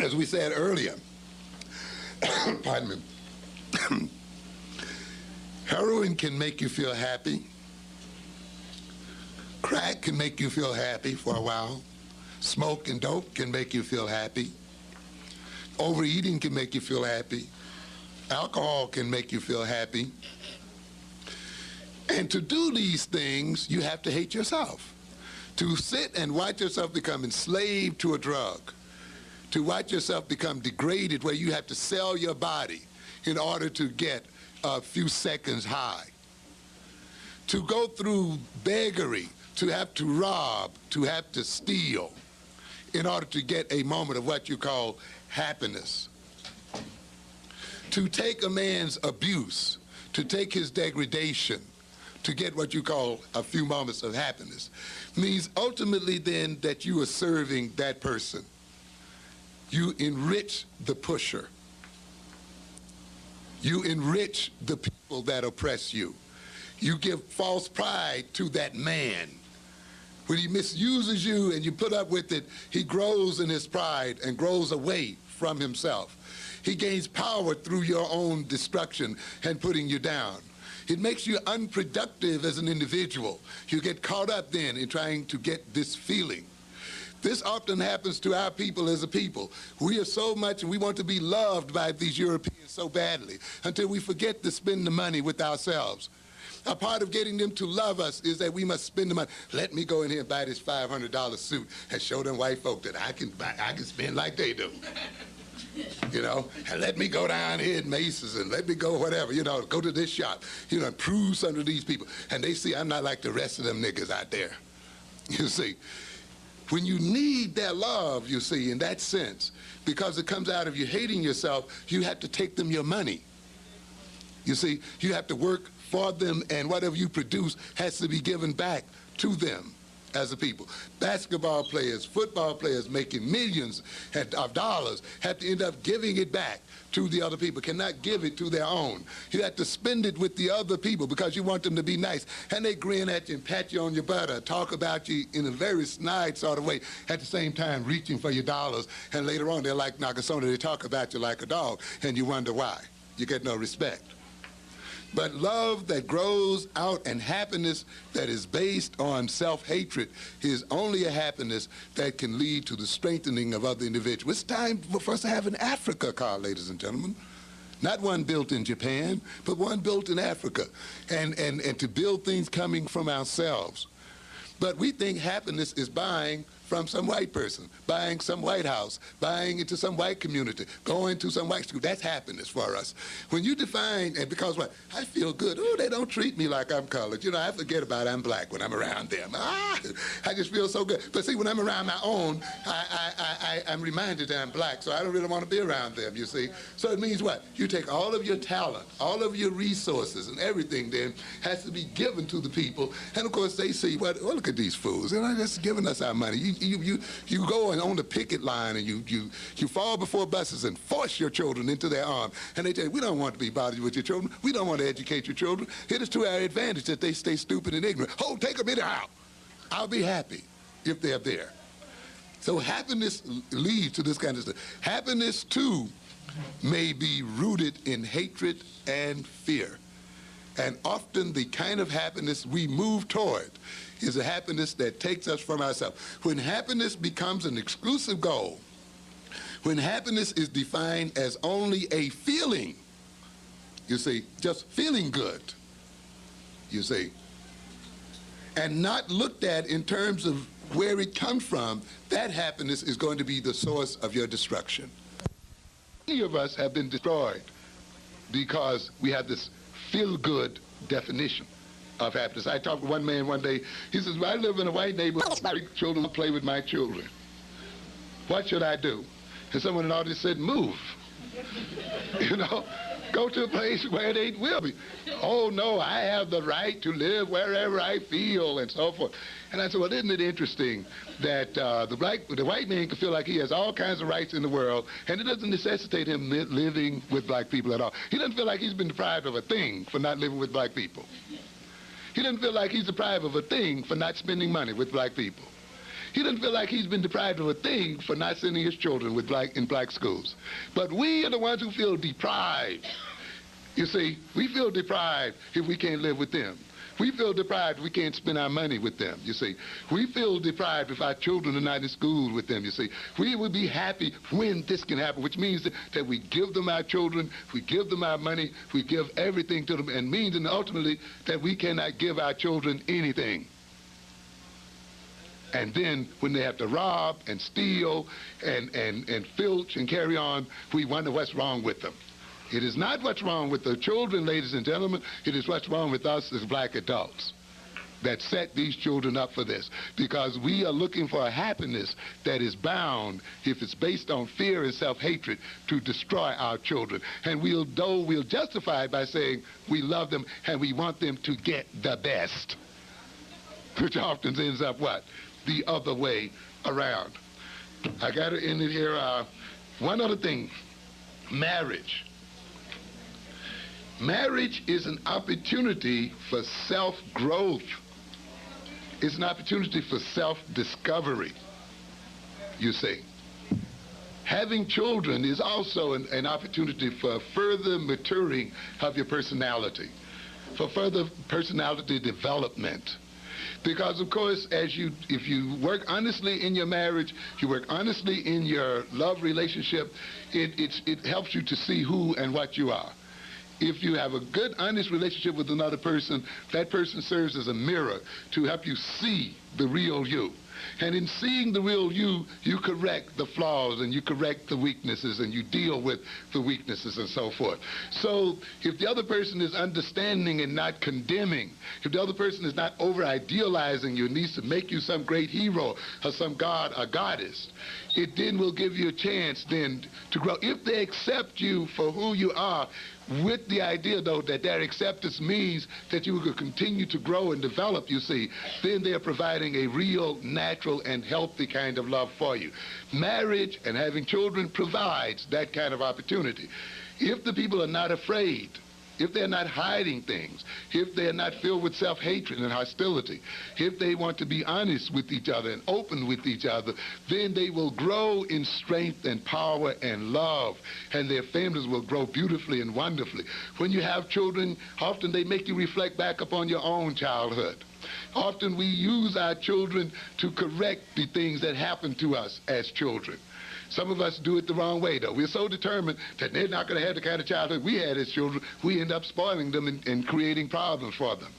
As we said earlier, pardon me, heroin can make you feel happy. Crack can make you feel happy for a while. Smoke and dope can make you feel happy. Overeating can make you feel happy. Alcohol can make you feel happy. And to do these things, you have to hate yourself. To sit and watch yourself become enslaved to a drug, to watch yourself become degraded where you have to sell your body in order to get a few seconds high, to go through beggary, to have to rob, to have to steal in order to get a moment of what you call happiness, to take a man's abuse, to take his degradation, to get what you call a few moments of happiness, means ultimately then that you are serving that person. You enrich the pusher. You enrich the people that oppress you. You give false pride to that man. When he misuses you and you put up with it, he grows in his pride and grows away from himself. He gains power through your own destruction and putting you down. It makes you unproductive as an individual. You get caught up then in trying to get this feeling. This often happens to our people as a people. We are so much, and we want to be loved by these Europeans so badly until we forget to spend the money with ourselves. A part of getting them to love us is that we must spend the money. Let me go in here and buy this $500 suit and show them white folk that I can spend like they do. You know, and let me go down here at Macy's and let me go whatever, you know, go to this shop, you know, and prove something to these people. And they see I'm not like the rest of them niggas out there. You see, when you need their love, you see, in that sense, because it comes out of you hating yourself, you have to take them your money. You see, you have to work for them, and whatever you produce has to be given back to them as a people. Basketball players, football players making millions of dollars have to end up giving it back to the other people, cannot give it to their own. You have to spend it with the other people because you want them to be nice. And they grin at you and pat you on your butt or talk about you in a very snide sort of way, at the same time reaching for your dollars. And later on, they're like Nakasona, they talk about you like a dog, and you wonder why. You get no respect. But love that grows out and happiness that is based on self-hatred is only a happiness that can lead to the strengthening of other individuals. It's time for us to have an Africa car, ladies and gentlemen. Not one built in Japan, but one built in Africa. And to build things coming from ourselves. But we think happiness is buying from some white person, buying some white house, buying into some white community, going to some white school. That's happiness for us. When you define, and because what? I feel good. Oh, they don't treat me like I'm colored. You know, I forget about I'm black when I'm around them. I just feel so good. But see, when I'm around my own, I'm reminded that I'm black, so I don't really want to be around them, you see. So it means what? You take all of your talent, all of your resources, and everything then has to be given to the people. And of course, they see, well, look at these fools. They're not just giving us our money. You go and on the picket line and you fall before buses and force your children into their arms. And they tell you, we don't want to be bothered with your children. We don't want to educate your children. It is to our advantage that they stay stupid and ignorant. Oh, take them anyhow. I'll be happy if they're there. So happiness leads to this kind of stuff. Happiness, too, may be rooted in hatred and fear. And often the kind of happiness we move toward is a happiness that takes us from ourselves. When happiness becomes an exclusive goal, when happiness is defined as only a feeling, you see, just feeling good, you see, and not looked at in terms of where it comes from, that happiness is going to be the source of your destruction. Many of us have been destroyed because we have this feel-good definition of happiness. I talked to one man one day. He says, well, I live in a white neighborhood. My children play with my children. What should I do? And someone in the audience said, move. You know, go to a place where they will be. Oh, no, I have the right to live wherever I feel, and so forth. And I said, well, isn't it interesting that the white man can feel like he has all kinds of rights in the world, and it doesn't necessitate him living with black people at all. He doesn't feel like he's been deprived of a thing for not living with black people. He doesn't feel like he's deprived of a thing for not spending money with black people. He doesn't feel like he's been deprived of a thing for not sending his children in black schools. But we are the ones who feel deprived. You see, we feel deprived if we can't live with them. We feel deprived if we can't spend our money with them, you see. We feel deprived if our children are not in school with them, you see. We would be happy when this can happen, which means that we give them our children, we give them our money, we give everything to them, and means and ultimately that we cannot give our children anything. And then when they have to rob and steal and filch and carry on, we wonder what's wrong with them. It is not what's wrong with the children, ladies and gentlemen. It is what's wrong with us as black adults that set these children up for this. Because we are looking for a happiness that is bound, if it's based on fear and self-hatred, to destroy our children. And we'll justify it by saying we love them and we want them to get the best, which often ends up what? The other way around. I got to end it here. One other thing, marriage. Marriage is an opportunity for self-growth. It's an opportunity for self-discovery, you see. Having children is also an opportunity for further maturing of your personality, for further personality development. Because, of course, if you work honestly in your marriage, you work honestly in your love relationship, it helps you to see who and what you are. If you have a good, honest relationship with another person, that person serves as a mirror to help you see the real you. And in seeing the real you, you correct the flaws and you correct the weaknesses and you deal with the weaknesses and so forth. So if the other person is understanding and not condemning, if the other person is not over-idealizing you and needs to make you some great hero or some god or goddess, it then will give you a chance then to grow. If they accept you for who you are, with the idea, though, that their acceptance means that you will continue to grow and develop, you see, then they're providing a real, natural, and healthy kind of love for you. Marriage and having children provides that kind of opportunity. If the people are not afraid, if they're not hiding things, if they're not filled with self-hatred and hostility, if they want to be honest with each other and open with each other, then they will grow in strength and power and love, and their families will grow beautifully and wonderfully. When you have children, often they make you reflect back upon your own childhood. Often we use our children to correct the things that happened to us as children. Some of us do it the wrong way, though. We're so determined that they're not going to have the kind of childhood we had as children, we end up spoiling them and creating problems for them.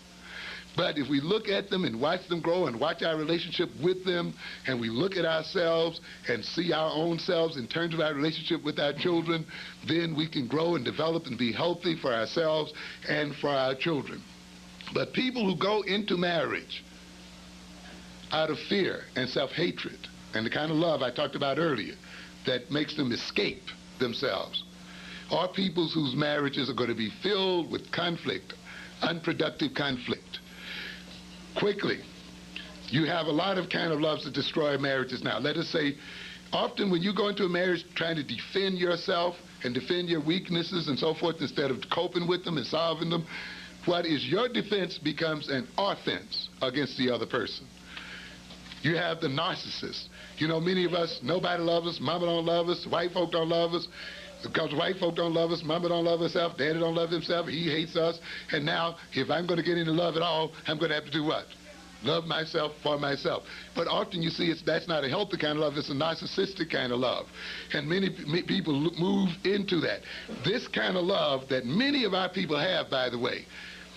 But if we look at them and watch them grow and watch our relationship with them, and we look at ourselves and see our own selves in terms of our relationship with our children, then we can grow and develop and be healthy for ourselves and for our children. But people who go into marriage out of fear and self-hatred and the kind of love I talked about earlier, that makes them escape themselves, or peoples whose marriages are going to be filled with conflict, unproductive conflict. Quickly, you have a lot of kind of loves that destroy marriages now. Let us say, often when you go into a marriage trying to defend yourself and defend your weaknesses and so forth, instead of coping with them and solving them, what is your defense becomes an offense against the other person. You have the narcissist. You know, many of us, nobody loves us, mama don't love us, white folk don't love us, Because white folk don't love us, mama don't love herself, daddy don't love himself, he hates us. And now, if I'm going to get into love at all, I'm going to have to do what? Love myself for myself. But often you see that's not a healthy kind of love, it's a narcissistic kind of love. And many people move into that. This kind of love that many of our people have, by the way,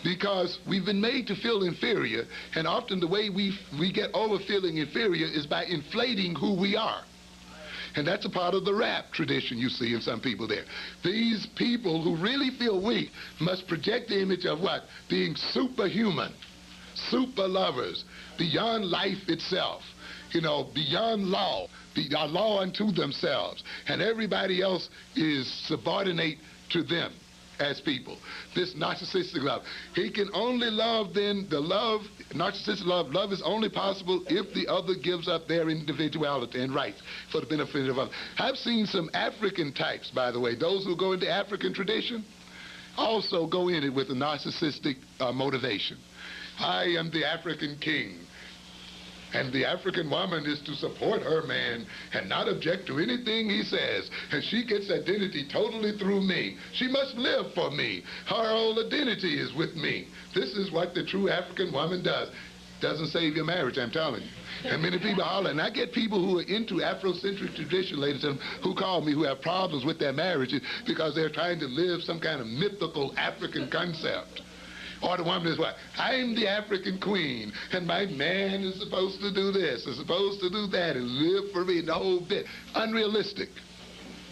because we've been made to feel inferior, and often the way we get over feeling inferior is by inflating who we are. And that's a part of the rap tradition you see in some people there. These people who really feel weak must project the image of what? Being superhuman, super lovers, beyond life itself, beyond law, a law unto themselves. And everybody else is subordinate to them as people. This narcissistic love. He can only love then, narcissistic love is only possible if the other gives up their individuality and rights for the benefit of others. I've seen some African types, by the way, those who go into African tradition also go in it with a narcissistic motivation. I am the African king, and the African woman is to support her man and not object to anything he says. And she gets identity totally through me. She must live for me. Her whole identity is with me. This is what the true African woman does. Doesn't save your marriage, I'm telling you. And many people holler, and I get people who are into Afrocentric tradition, ladies and gentlemen, who call me, who have problems with their marriages because they're trying to live some kind of mythical African concept. Or the woman is what? I'm the African queen, and my man is supposed to do this, is supposed to do that, and live for me, the whole bit. Unrealistic.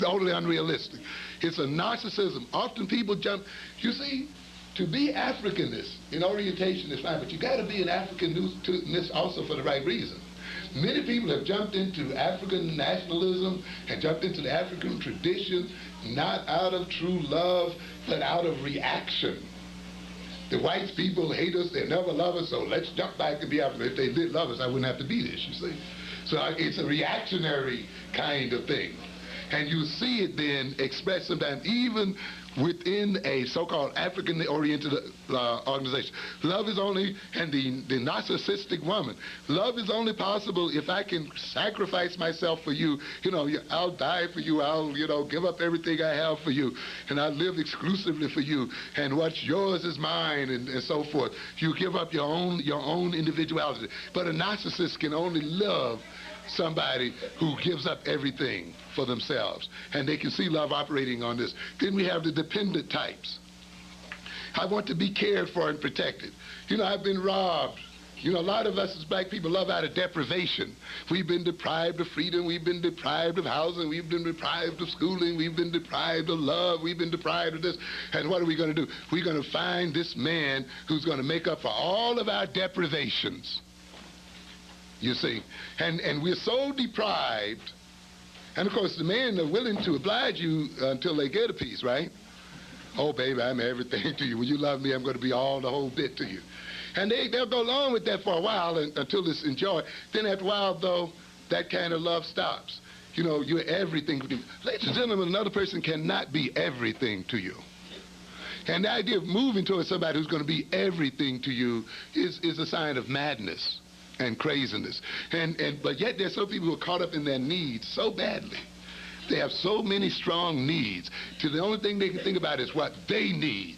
Totally unrealistic. It's a narcissism. Often people jump, you see, to be Africanist in orientation is fine, but you got to be an Africanist also for the right reason. Many people have jumped into African nationalism and jumped into the African tradition, not out of true love, but out of reaction. The white people hate us, they never love us, so let's jump back and be African. If they did love us, I wouldn't have to be this, you see. So it's a reactionary kind of thing. And you see it then expressed sometimes even within a so-called African-oriented organization. Love is only, and the narcissistic woman, love is only possible if I can sacrifice myself for you. I'll die for you. I'll, give up everything I have for you. And I live exclusively for you. And what's yours is mine, and so forth. You give up your own individuality. But a narcissist can only love somebody who gives up everything for themselves. And they can see love operating on this. Then we have the dependent types. I want to be cared for and protected. I've been robbed. A lot of us as black people love out of deprivation. We've been deprived of freedom. We've been deprived of housing. We've been deprived of schooling. We've been deprived of love. We've been deprived of this. And what are we going to do? We're going to find this man who's going to make up for all of our deprivations. You see, and we're so deprived, and of course the men are willing to oblige you until they get a piece, right? Oh, baby, I'm everything to you. When you love me, I'm going to be all the whole bit to you. And they'll go along with that for a while until it's enjoyed. Then after a while, though, that kind of love stops. You're everything to you. Ladies and gentlemen, another person cannot be everything to you. And the idea of moving towards somebody who's going to be everything to you is a sign of madness and craziness. But yet there's some people who are caught up in their needs so badly. They have so many strong needs till the only thing they can think about is what they need.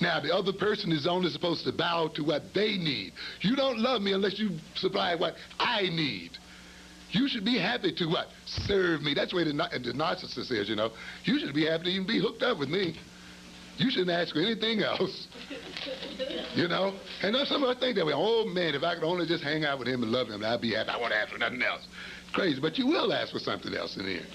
Now, the other person is only supposed to bow to what they need. You don't love me unless you supply what I need. You should be happy to what? Serve me. That's the way the narcissist is, You should be happy to even be hooked up with me. You shouldn't ask for anything else. And some of us think that way. Oh, man, if I could only just hang out with him and love him, I'd be happy. I won't ask for nothing else. Crazy, but you will ask for something else in the end.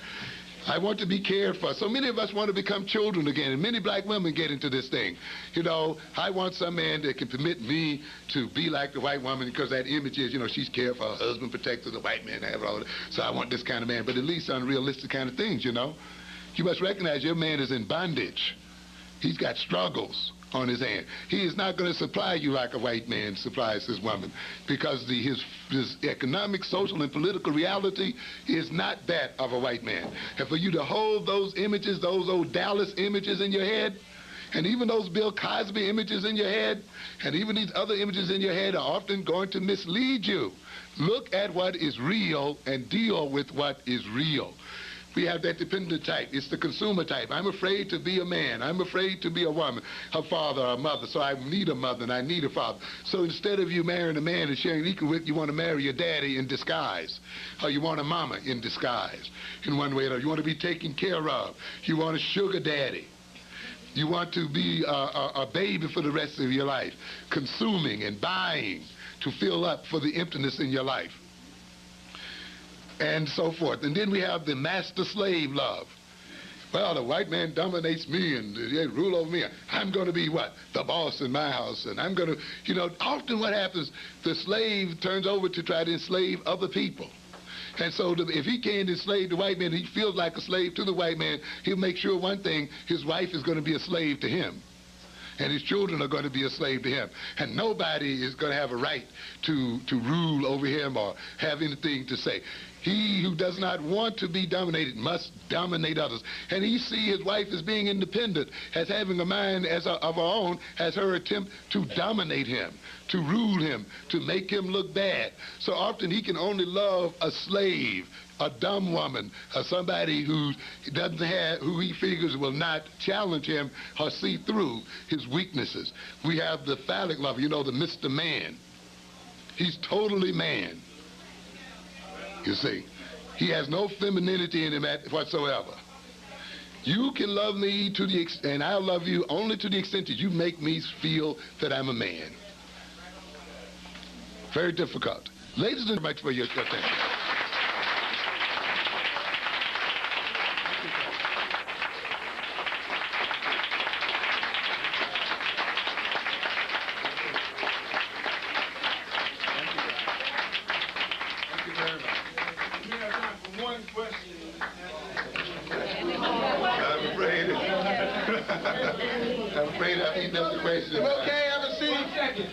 I want to be cared for. So many of us want to become children again, and many black women get into this thing. I want some man that can permit me to be like the white woman because that image is, she's cared for her husband, protected, the white man, have all that. So I want this kind of man, but at least unrealistic kind of things, You must recognize your man is in bondage. He's got struggles on his hand. He is not going to supply you like a white man supplies his woman because his economic, social, and political reality is not that of a white man. And for you to hold those images, those old Dallas images in your head, and even those Bill Cosby images in your head, and even these other images in your head are often going to mislead you. Look at what is real and deal with what is real. We have that dependent type. It's the consumer type. I'm afraid to be a man. I'm afraid to be a woman, a father or a mother. So I need a mother and I need a father. So instead of you marrying a man and sharing equal with, you want to marry your daddy in disguise. Or you want a mama in disguise in one way or another. You want to be taken care of. You want a sugar daddy. You want to be a baby for the rest of your life, consuming and buying to fill up for the emptiness in your life, and so forth. And then we have the master-slave love. Well, the white man dominates me and they rule over me. I'm going to be what? The boss in my house. And I'm going to, you know, often what happens, the slave turns over to try to enslave other people. And so if he can't enslave the white man, he feels like a slave to the white man, he'll make sure one thing, his wife is going to be a slave to him. And his children are going to be a slave to him. And nobody is going to have a right to rule over him or have anything to say. He who does not want to be dominated must dominate others. And he sees his wife as being independent, as having a mind of her own, as her attempt to dominate him, to rule him, to make him look bad. So often he can only love a slave, a dumb woman, or somebody who doesn't have, who he figures will not challenge him or see through his weaknesses. We have the phallic lover, you know, the Mr. Man. He's totally man. You see, he has no femininity in him whatsoever. You can love me to the extent, and I'll love you only to the extent that you make me feel that I'm a man. Very difficult. Ladies and gentlemen, for your attention. I'm afraid I've eaten up the question. Okay, have a seat. 1 second.